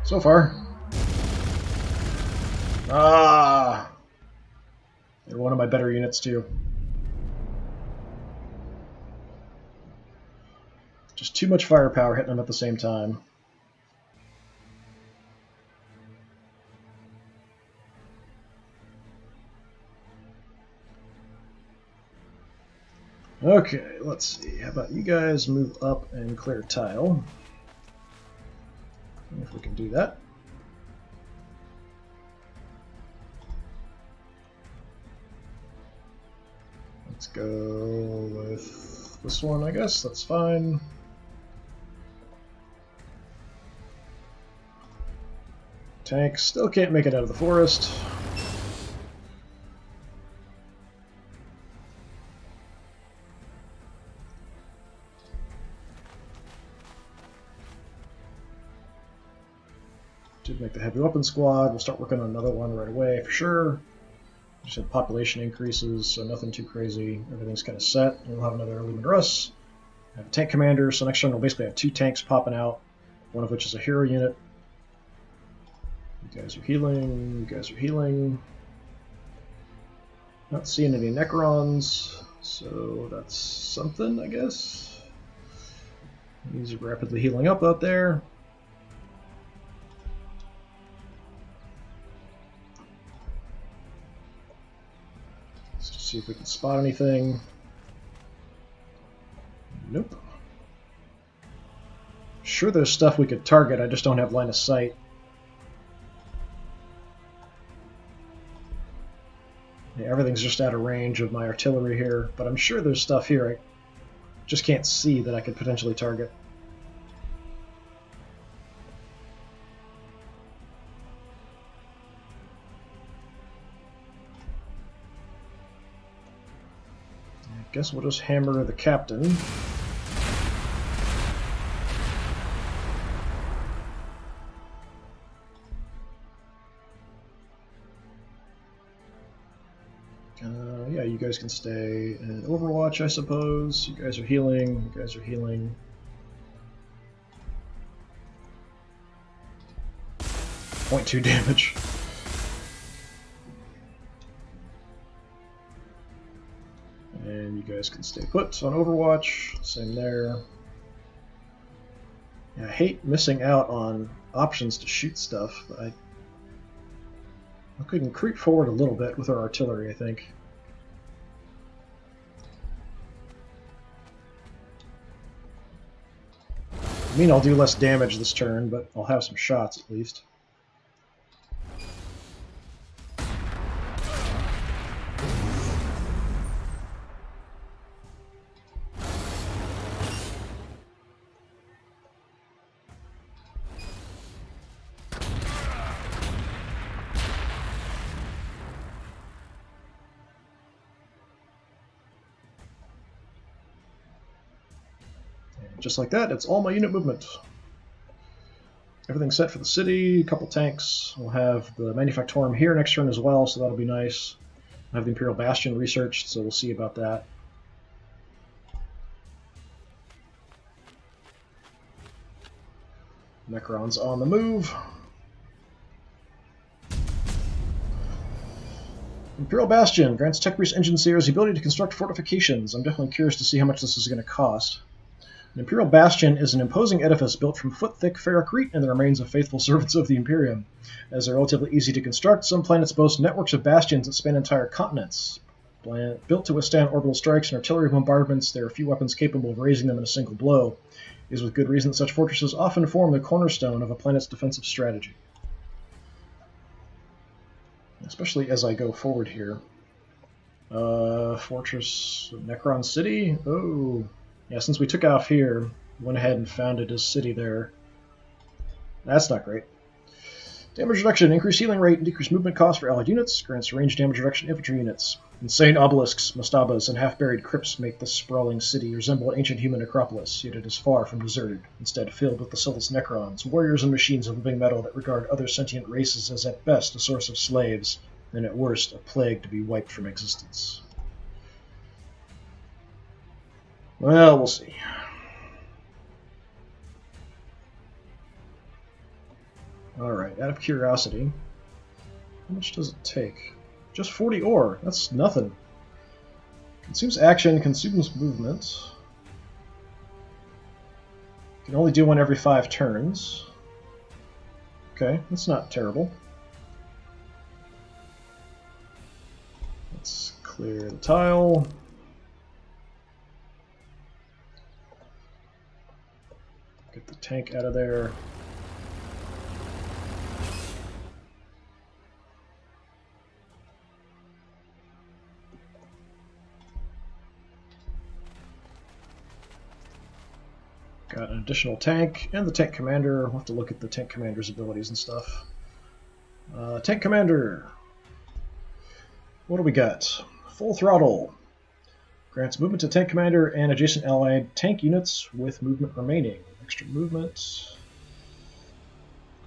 So far. Ah! They're one of my better units, too. Just too much firepower hitting them at the same time. Okay, let's see. How about you guys move up and clear tile? If we can do that. Let's go with this one, I guess. That's fine. Tank still can't make it out of the forest. Did make the heavy weapon squad. We'll start working on another one right away for sure. Just had population increases, so nothing too crazy. Everything's kind of set. We'll have another Lumen Russ. I have a tank commander, so next turn we'll basically have 2 tanks popping out, one of which is a hero unit. You guys are healing. You guys are healing. Not seeing any Necrons, so that's something, I guess. These are rapidly healing up out there. See if we can spot anything. Nope. Sure, there's stuff we could target, I just don't have line of sight. Yeah, everything's just out of range of my artillery here, but I'm sure there's stuff here I just can't see that I could potentially target. Guess we'll just hammer the captain. Yeah, you guys can stay in Overwatch, I suppose. You guys are healing. You guys are healing. .2 damage. And you guys can stay put on Overwatch. Same there. Yeah, I hate missing out on options to shoot stuff, but I can creep forward a little bit with our artillery, I think. I mean, I'll do less damage this turn, but I'll have some shots at least. Just like that, it's all my unit movement. Everything's set for the city, a couple tanks. We'll have the Manufactorum here next turn as well, so that'll be nice. I have the Imperial Bastion researched, so we'll see about that. Necron's on the move. Imperial Bastion grants Tech Priest Engine Seers the ability to construct fortifications. I'm definitely curious to see how much this is going to cost. An Imperial Bastion is an imposing edifice built from foot-thick ferrocrete and the remains of faithful servants of the Imperium. As they're relatively easy to construct, some planets boast networks of bastions that span entire continents. Built to withstand orbital strikes and artillery bombardments, there are few weapons capable of razing them in a single blow. It is with good reason that such fortresses often form the cornerstone of a planet's defensive strategy. Especially as I go forward here. Fortress Necron City? Oh... Yeah, since we took off here, went ahead and founded his city there. That's not great. Damage reduction, increased healing rate, and decreased movement cost for allied units. Grants range damage reduction infantry units. Insane obelisks, mastabas, and half-buried crypts make this sprawling city resemble an ancient human necropolis, yet it is far from deserted, instead filled with the soulless necrons, warriors and machines of living metal that regard other sentient races as at best a source of slaves, and at worst a plague to be wiped from existence. Well, we'll see. Alright, out of curiosity, how much does it take? Just 40 ore. That's nothing. Consumes action, consumes movement. Can only do one every 5 turns. Okay, that's not terrible. Let's clear the tile. Get the tank out of there. Got an additional tank, and the tank commander. We'll have to look at the tank commander's abilities and stuff. Tank commander. What do we got? Full throttle. Grants movement to tank commander and adjacent allied tank units with movement remaining. Extra movement.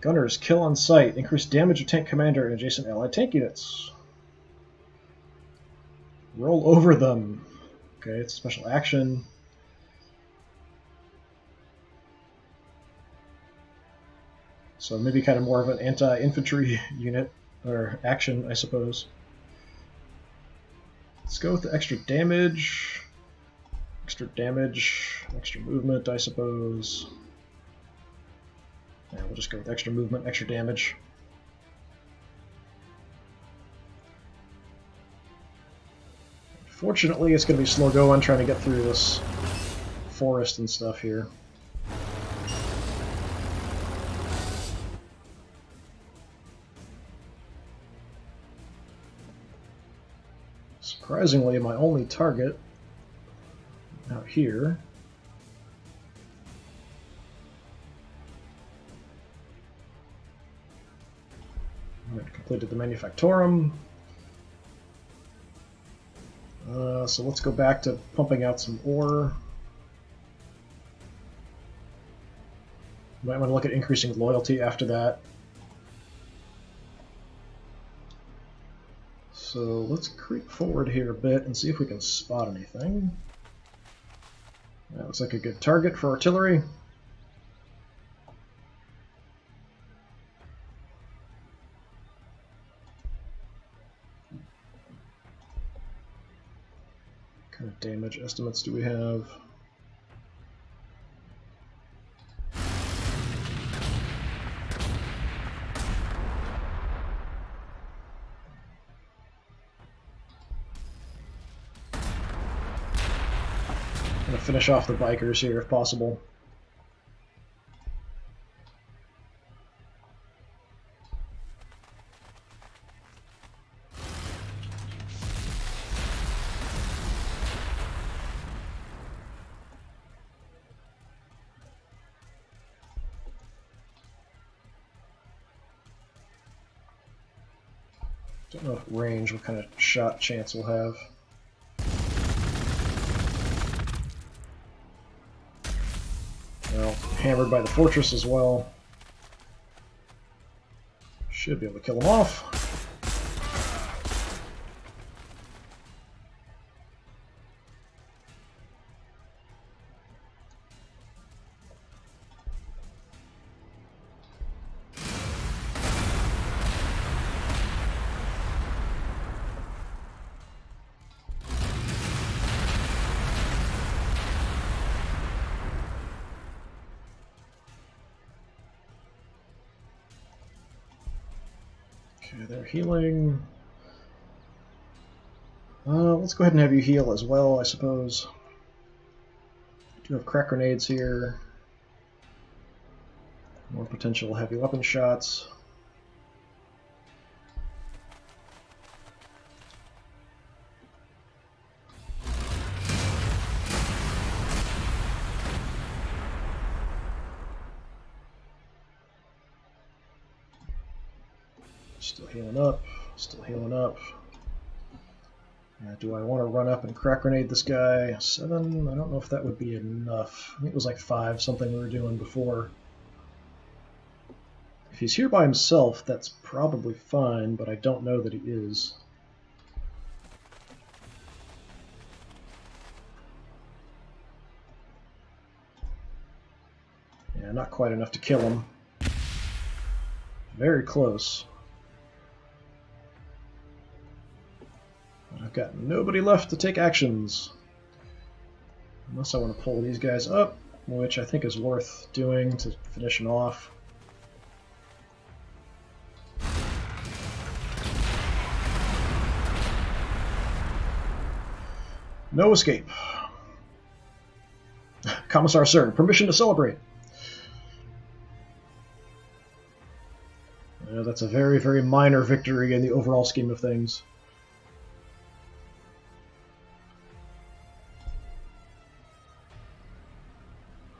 Gunners, kill on sight. Increase damage of tank commander and adjacent allied tank units. Roll over them. Okay, it's a special action. So maybe kind of more of an anti-infantry unit, or action, I suppose. Let's go with the extra damage, extra movement, I suppose. Yeah, we'll just go with extra movement, extra damage. Fortunately, it's going to be slow going trying to get through this forest and stuff here. Surprisingly, my only target out here I completed the Manufactorum. So let's go back to pumping out some ore. Might want to look at increasing loyalty after that. So let's creep forward here a bit and see if we can spot anything. That looks like a good target for artillery. What kind of damage estimates do we have? Finish off the bikers here if possible. Don't know if range, what kind of shot chance we'll have. Well, hammered by the fortress as well. Should be able to kill them off. Okay, they're healing. Let's go ahead and have you heal as well, I suppose. Do have crack grenades here. More potential heavy weapon shots. Still healing up. Still healing up. Do I want to run up and crack grenade this guy? 7? I don't know if that would be enough. I think it was like 5, something we were doing before. If he's here by himself, that's probably fine, but I don't know that he is. Yeah, not quite enough to kill him. Very close. I've got nobody left to take actions. Unless I want to pull these guys up, which I think is worth doing to finish him off. No escape. Commissar Sir, permission to celebrate. That's a very, very minor victory in the overall scheme of things.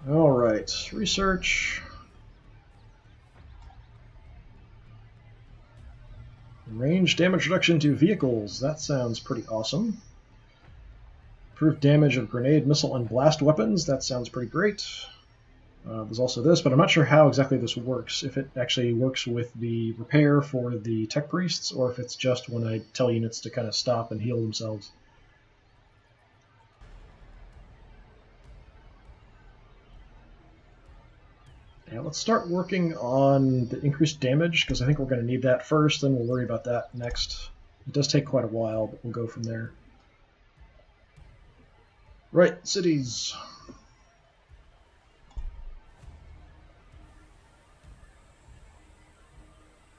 Alright, research. Range damage reduction to vehicles. That sounds pretty awesome. Improved damage of grenade, missile, and blast weapons. That sounds pretty great. There's also this, but I'm not sure how exactly this works. If it actually works with the repair for the tech priests, or if it's just when I tell units to kind of stop and heal themselves. Yeah, let's start working on the increased damage, because I think we're going to need that first, then we'll worry about that next. It does take quite a while, but we'll go from there. Right, cities.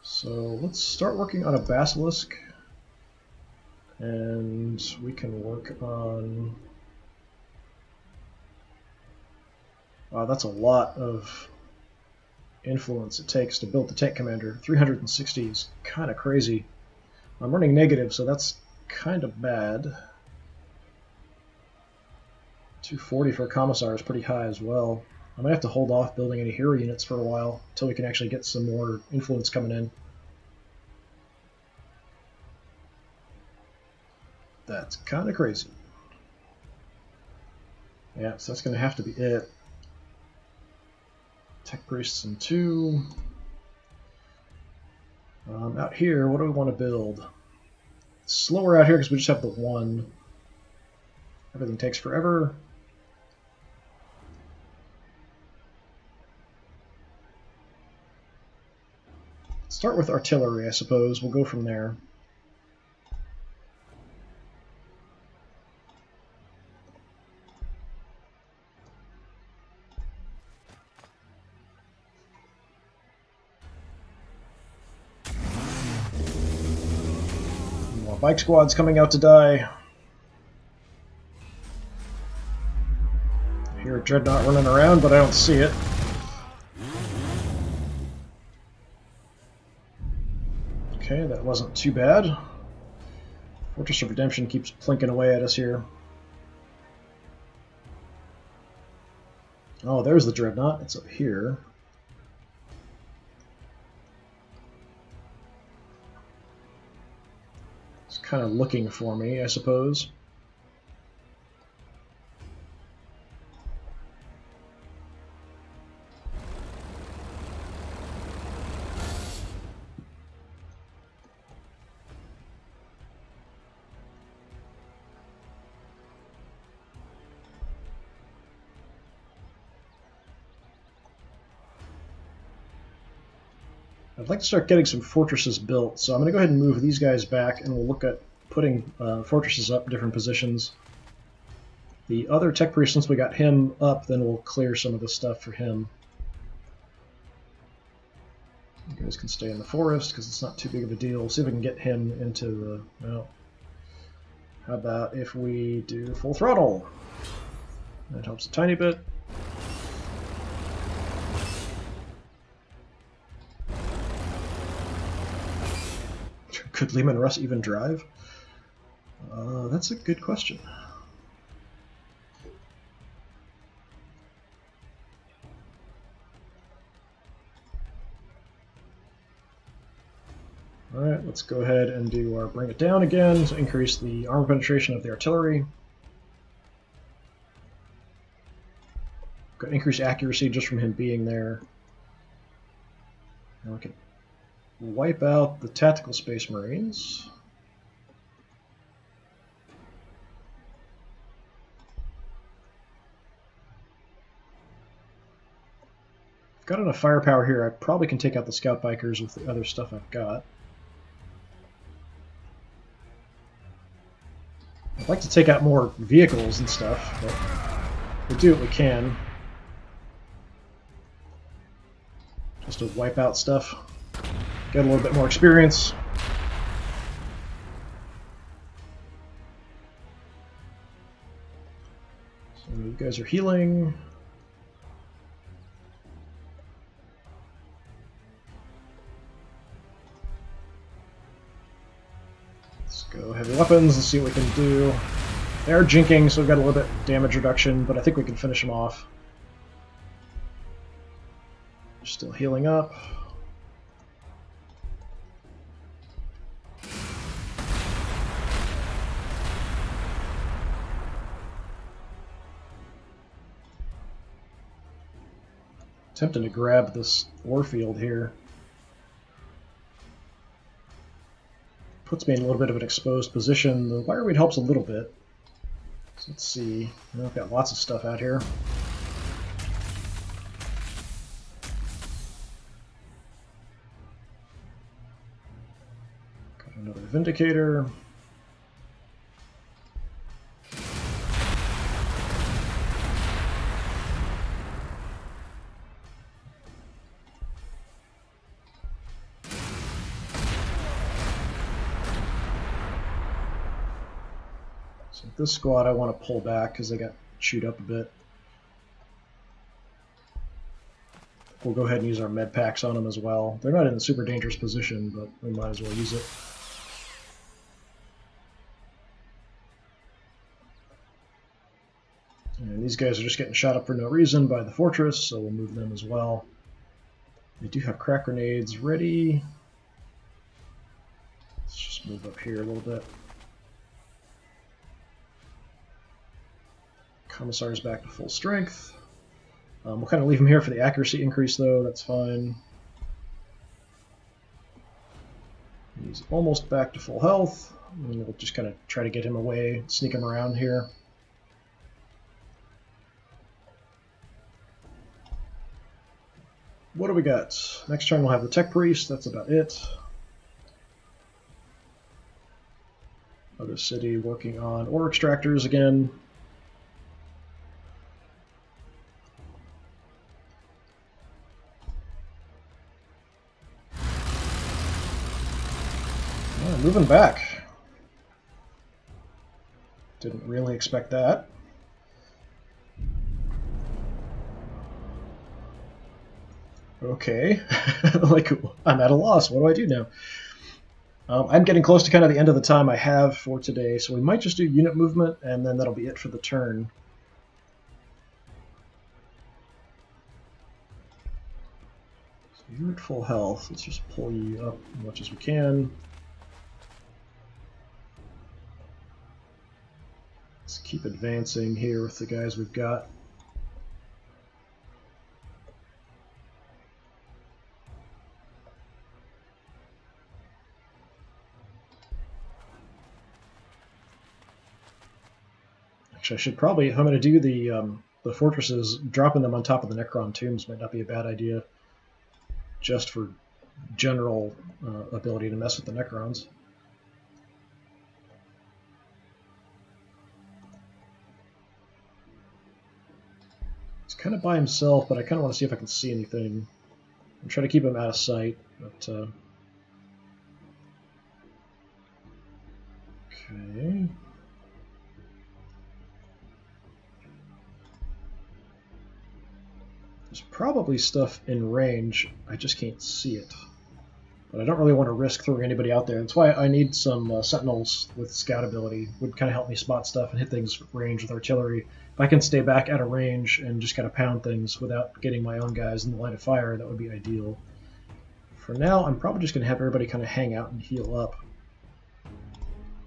So let's start working on a basilisk, and we can work on... Wow, that's a lot of influence it takes to build the tank commander. 360 is kind of crazy. I'm running negative, so that's kind of bad. 240 for a commissar is pretty high as well. I might have to hold off building any hero units for a while until we can actually get some more influence coming in. That's kind of crazy. Yeah, so that's going to have to be it. Tech priests in 2. Out here, what do we want to build? It's slower out here because we just have the 1. Everything takes forever. Start with artillery, I suppose. We'll go from there. More bike squads coming out to die. I hear a dreadnought running around, but I don't see it. Okay, that wasn't too bad. Fortress of Redemption keeps plinking away at us here. Oh, there's the dreadnought. It's up here. It's kind of looking for me, I suppose. I'd like to start getting some fortresses built, so I'm going to go ahead and move these guys back, and we'll look at putting fortresses up in different positions. The other tech priest, since we got him up, then we'll clear some of the stuff for him. You guys can stay in the forest, because it's not too big of a deal. We'll see if we can get him into the... Well, how about if we do full throttle? That helps a tiny bit. Could Lehman Russ even drive? That's a good question. Alright, let's go ahead and do our bring it down again to increase the armor penetration of the artillery. Got increased accuracy just from him being there. Now we can wipe out the tactical space marines. I've got enough firepower here. I probably can take out the scout bikers with the other stuff I've got. I'd like to take out more vehicles and stuff, but we'll do what we can. Just to wipe out stuff. Get a little bit more experience. So you guys are healing. Let's go heavy weapons and see what we can do. They are jinking, so we've got a little bit of damage reduction, but I think we can finish them off. Still healing up. Tempting to grab this ore field here. Puts me in a little bit of an exposed position. The wireweed helps a little bit. So let's see. I've got lots of stuff out here. Got another Vindicator. So this squad I want to pull back because they got chewed up a bit. We'll go ahead and use our med packs on them as well. They're not in a super dangerous position, but we might as well use it. And these guys are just getting shot up for no reason by the fortress, so we'll move them as well. They do have crack grenades ready. Let's just move up here a little bit. Commissar's back to full strength. We'll kind of leave him here for the accuracy increase, though. That's fine. He's almost back to full health. And we'll just kind of try to get him away, sneak him around here. What do we got? Next turn we'll have the Tech Priest. That's about it. Other city working on ore extractors again. Moving back. Didn't really expect that. Okay. Like, I'm at a loss. What do I do now? I'm getting close to kind of the end of the time I have for today, so we might just do unit movement, and then that'll be it for the turn. So you're at full health. Let's just pull you up as much as we can. Let's keep advancing here with the guys we've got. Actually, I should probably, if I'm going to do the fortresses, dropping them on top of the Necron tombs might not be a bad idea, just for general ability to mess with the Necrons. Kind of by himself, but I kind of want to see if I can see anything. I'm trying to keep him out of sight, but okay. There's probably stuff in range. I just can't see it. But I don't really want to risk throwing anybody out there. That's why I need some sentinels with scout ability. Would kind of help me spot stuff and hit things with range with artillery. If I can stay back at a range and just kind of pound things without getting my own guys in the line of fire, that would be ideal. for now, I'm probably just going to have everybody kind of hang out and heal up.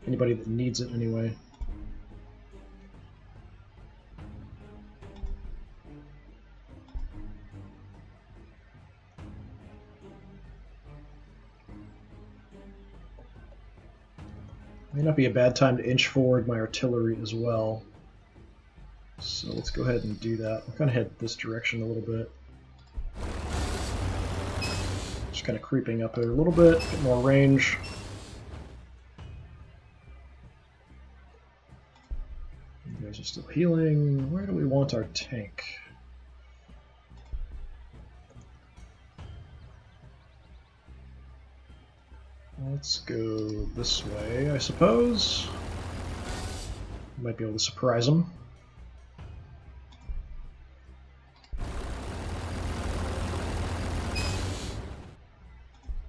Anybody that needs it, anyway. May not be a bad time to inch forward my artillery as well. So let's go ahead and do that. I'll kind of head this direction a little bit. Just kind of creeping up there a little bit, get more range. You guys are still healing. Where do we want our tank? Let's go this way, I suppose. Might be able to surprise them.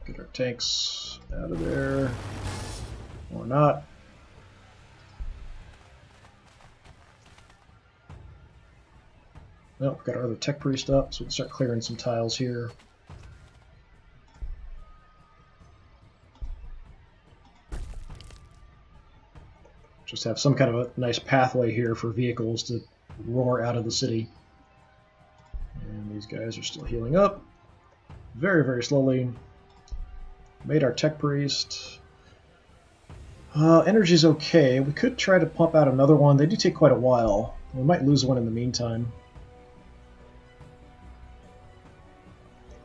Get our tanks out of there. Or not. Nope, got our other tech priest up, so we'll start clearing some tiles here. Just have some kind of a nice pathway here for vehicles to roar out of the city. And these guys are still healing up. Very, very slowly. Made our tech priest. Energy's okay. We could try to pump out another one. They do take quite a while. We might lose one in the meantime.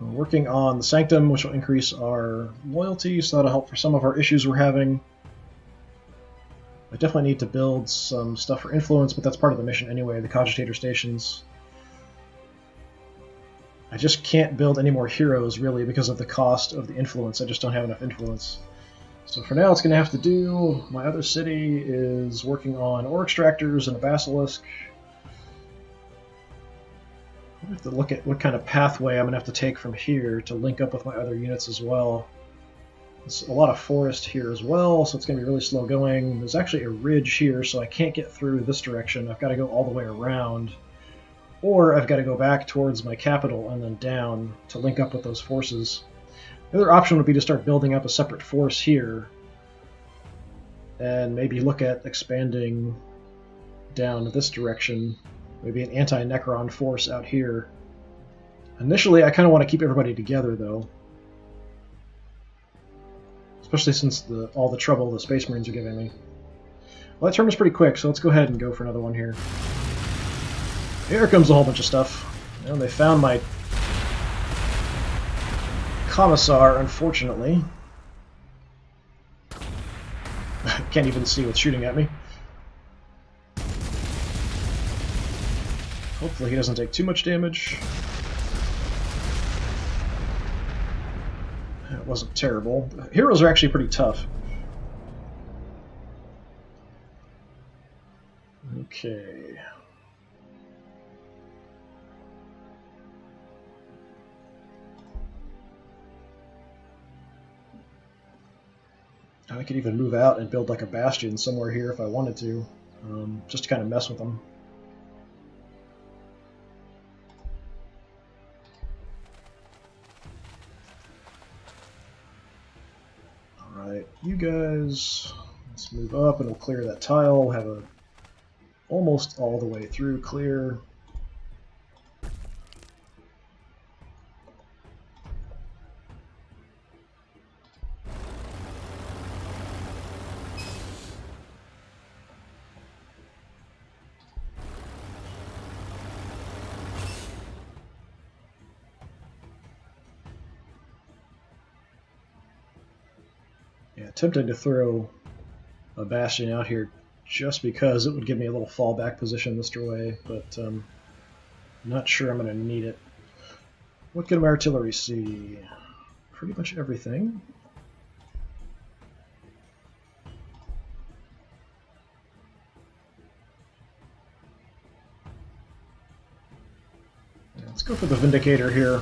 We're working on the Sanctum, which will increase our loyalty, so that'll help for some of our issues we're having. I definitely need to build some stuff for influence, but that's part of the mission anyway, the cogitator stations. I just can't build any more heroes, really, because of the cost of the influence. I just don't have enough influence. So for now, it's going to have to do. My other city is working on ore extractors and a basilisk. I have to look at what kind of pathway I'm going to have to take from here to link up with my other units as well. There's a lot of forest here as well, so it's going to be really slow going. There's actually a ridge here, so I can't get through this direction. I've got to go all the way around. Or I've got to go back towards my capital and then down to link up with those forces. The other option would be to start building up a separate force here and maybe look at expanding down this direction. Maybe an anti-Necron force out here. Initially, I kind of want to keep everybody together, though. Especially since all the trouble the Space Marines are giving me. Well, that turn was pretty quick, so let's go ahead and go for another one here. Here comes a whole bunch of stuff. And they found my Commissar, unfortunately. I can't even see what's shooting at me. Hopefully he doesn't take too much damage. That wasn't terrible. Heroes are actually pretty tough. Okay. I could even move out and build like a bastion somewhere here if I wanted to, just to kind of mess with them. Alright, you guys, let's move up and we'll clear that tile. We'll have a almost all the way through clear. Yeah, tempted to throw a bastion out here just because it would give me a little fallback position this way, but I'm not sure I'm going to need it. What can my artillery see? Pretty much everything. Yeah, let's go for the Vindicator here.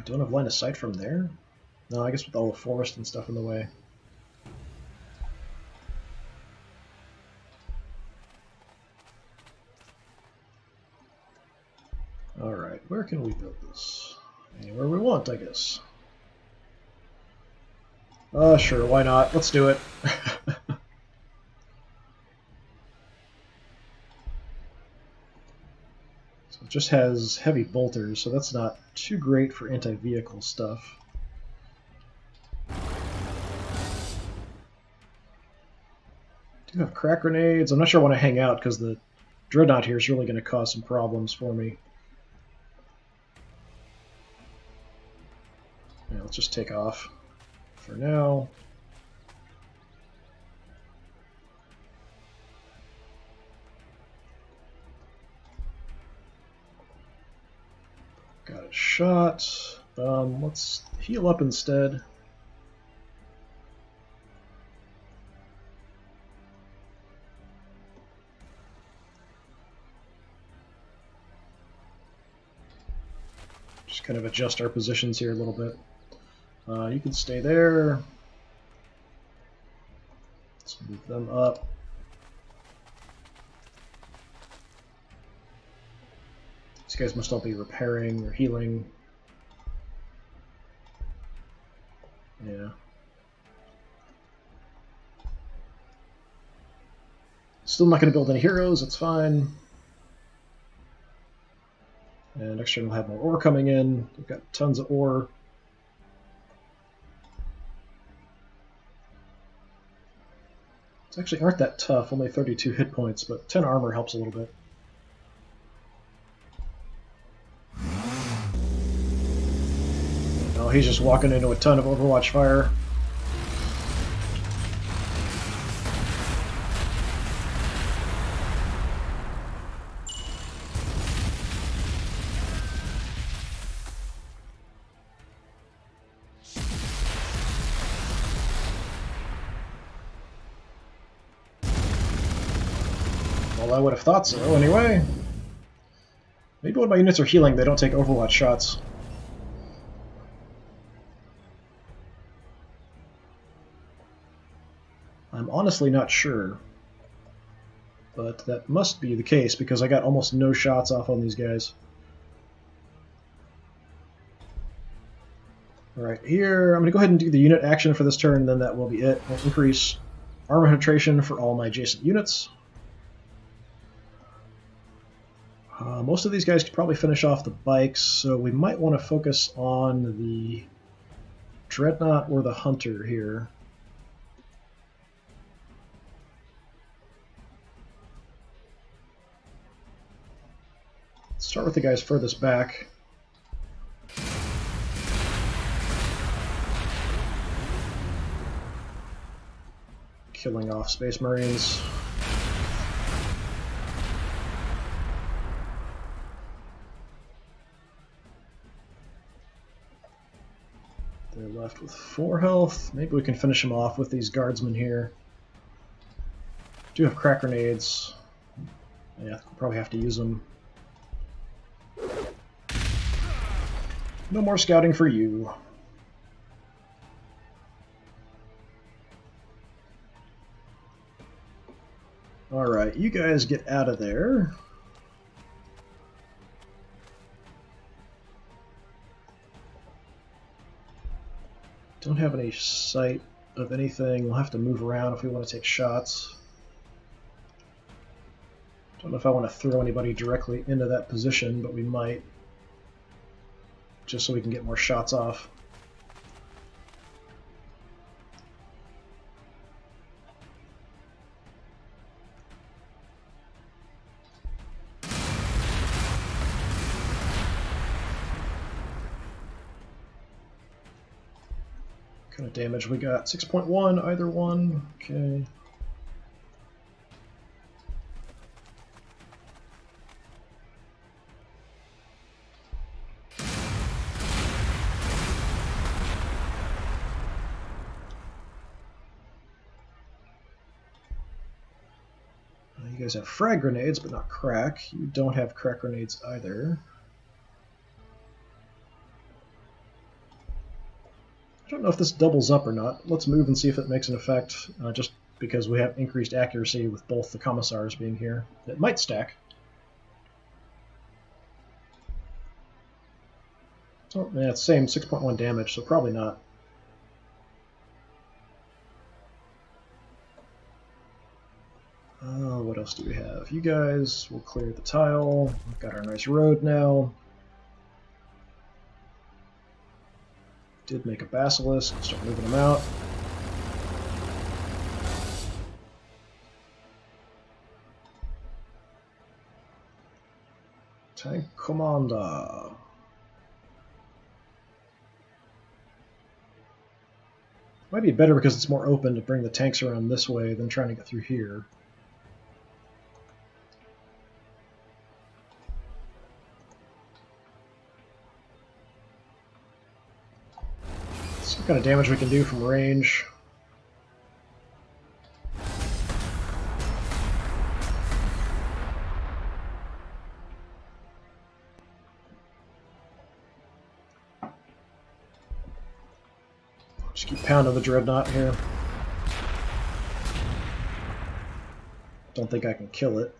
Don't have line of sight from there? No, I guess with all the forest and stuff in the way. Alright, where can we build this? Anywhere we want, I guess. Sure, why not? Let's do it. So it just has heavy bolters, so that's not too great for anti-vehicle stuff. Do have crack grenades. I'm not sure I want to hang out because the dreadnought here is really going to cause some problems for me. Yeah, let's just take off for now. Got a shot. Let's heal up instead. Just kind of adjust our positions here a little bit. You can stay there. Let's move them up. These guys must all be repairing or healing. Yeah. Still not going to build any heroes, that's fine. And next turn we'll have more ore coming in. We've got tons of ore. These actually aren't that tough, only 32 hit points, but 10 armor helps a little bit. Oh, he's just walking into a ton of Overwatch fire. Well, I would have thought so, anyway. Maybe when my units are healing, they don't take Overwatch shots. I'm honestly not sure. But that must be the case, because I got almost no shots off on these guys. Alright, here, I'm going to go ahead and do the unit action for this turn, then that will be it. I'll increase armor penetration for all my adjacent units. Most of these guys could probably finish off the bikes, so we might want to focus on the Dreadnought or the Hunter here. Let's start with the guys furthest back. Killing off Space Marines. They're left with 4 health. Maybe we can finish them off with these guardsmen here. Do have crack grenades. Yeah, we'll probably have to use them. No more scouting for you. Alright, you guys get out of there. Don't have any sight of anything. We'll have to move around if we want to take shots. Don't know if I want to throw anybody directly into that position, but we might. Just so we can get more shots off. What kind of damage we got? 6.1, either one. Okay. You guys have frag grenades, but not crack. You don't have crack grenades either. I don't know if this doubles up or not. Let's move and see if it makes an effect, just because we have increased accuracy with both the commissars being here. It might stack. Oh, yeah, it's the same 6.1 damage, so probably not. What else do we have? You guys will clear the tile. We've got our nice road now. Did make a basilisk. Start moving them out. Tank Commander. Might be better because it's more open to bring the tanks around this way than trying to get through here. Some kind of damage we can do from range. Just keep pounding the dreadnought here. Don't think I can kill it.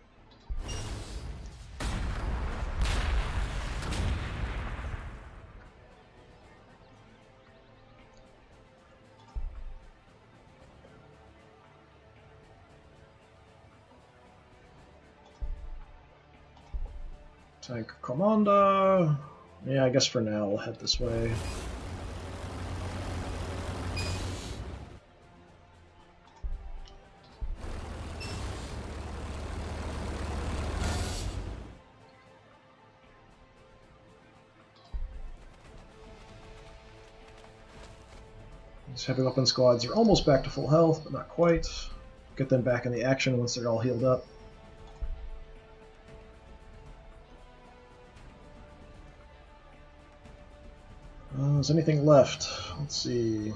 Tank Commander. Yeah, I guess for now we'll head this way. These heavy weapon squads are almost back to full health, but not quite. Get them back in the action once they're all healed up. Is anything left? Let's see.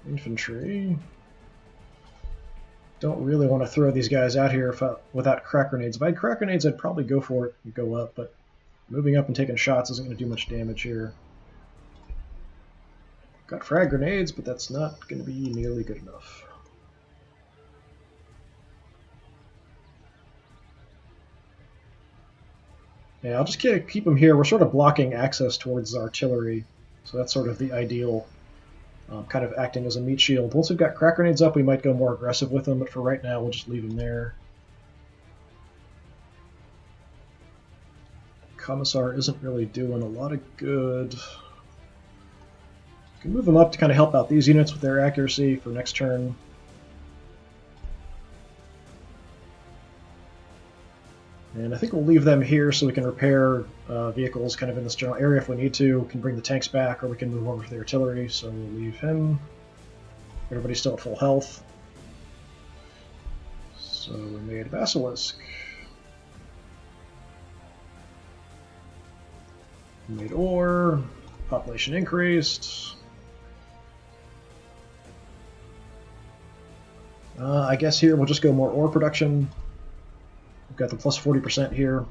Infantry. Don't really want to throw these guys out here without crack grenades. If I had crack grenades, I'd probably go for it and go up, but moving up and taking shots isn't going to do much damage here. Got frag grenades, but that's not going to be nearly good enough. Yeah, I'll just keep them here. We're sort of blocking access towards artillery, so that's sort of the ideal, kind of acting as a meat shield. Once we've got crack grenades up, we might go more aggressive with them, but for right now, we'll just leave them there. Commissar isn't really doing a lot of good. Can move them up to kind of help out these units with their accuracy for next turn. And I think we'll leave them here so we can repair vehicles kind of in this general area if we need to. We can bring the tanks back, or we can move over to the artillery, so we'll leave him. Everybody's still at full health. So we made a basilisk. We made ore. Population increased. I guess here we'll just go more ore production. We've got the plus 40% here.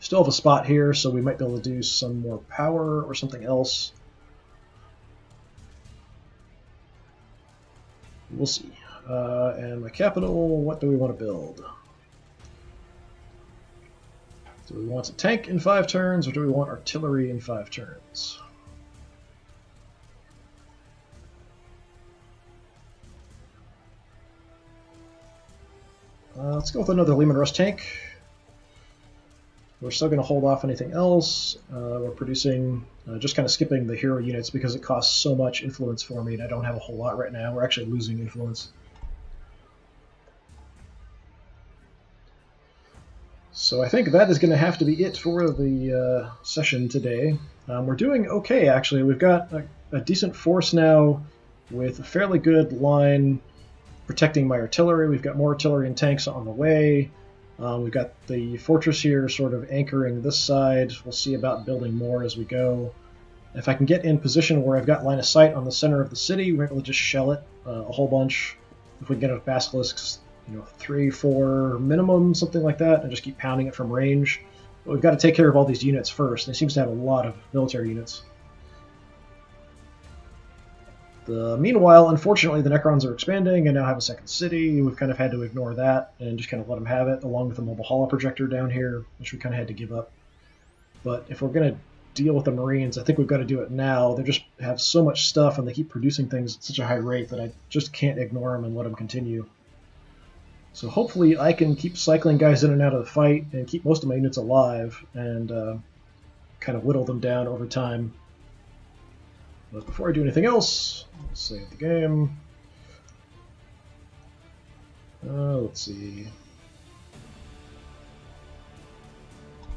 Still have a spot here, so we might be able to do some more power or something else. We'll see. And my capital, what do we want to build? Do we want a tank in 5 turns, or do we want artillery in 5 turns? Let's go with another Lehman Russ tank. We're still going to hold off anything else. We're producing, just kind of skipping the hero units because it costs so much influence for me, and I don't have a whole lot right now. We're actually losing influence. So I think that is going to have to be it for the session today. We're doing okay, actually. We've got a decent force now with a fairly good line protecting my artillery. We've got more artillery and tanks on the way. We've got the fortress here sort of anchoring this side. We'll see about building more as we go. If I can get in position where I've got line of sight on the center of the city, we're able to just shell it a whole bunch. if we can get enough basilisks, 3, 4 minimum, something like that, and just keep pounding it from range. But we've got to take care of all these units first, and it seems to have a lot of military units. Meanwhile, unfortunately, the Necrons are expanding and now have a second city. We've kind of had to ignore that and just kind of let them have it, along with the mobile holo projector down here, which we kind of had to give up. But if we're going to deal with the Marines, I think we've got to do it now. They just have so much stuff and they keep producing things at such a high rate that I just can't ignore them and let them continue. So hopefully I can keep cycling guys in and out of the fight and keep most of my units alive and kind of whittle them down over time. But before I do anything else, let's save the game. Let's see.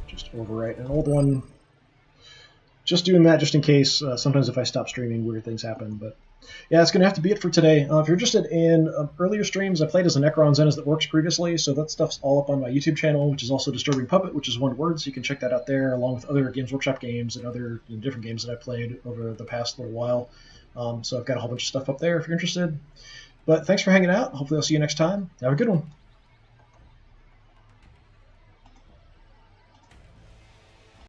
Just overwrite an old one. Just doing that just in case. Sometimes if I stop streaming, weird things happen. But yeah, it's going to have to be it for today. If you're interested in earlier streams, I played as a Necron Zenith that works previously, so that stuff's all up on my YouTube channel, which is also DisturbingPuppet, which is one word, so you can check that out there, along with other Games Workshop games and other different games that I played over the past little while. So I've got a whole bunch of stuff up there if you're interested. But thanks for hanging out. Hopefully I'll see you next time. Have a good one.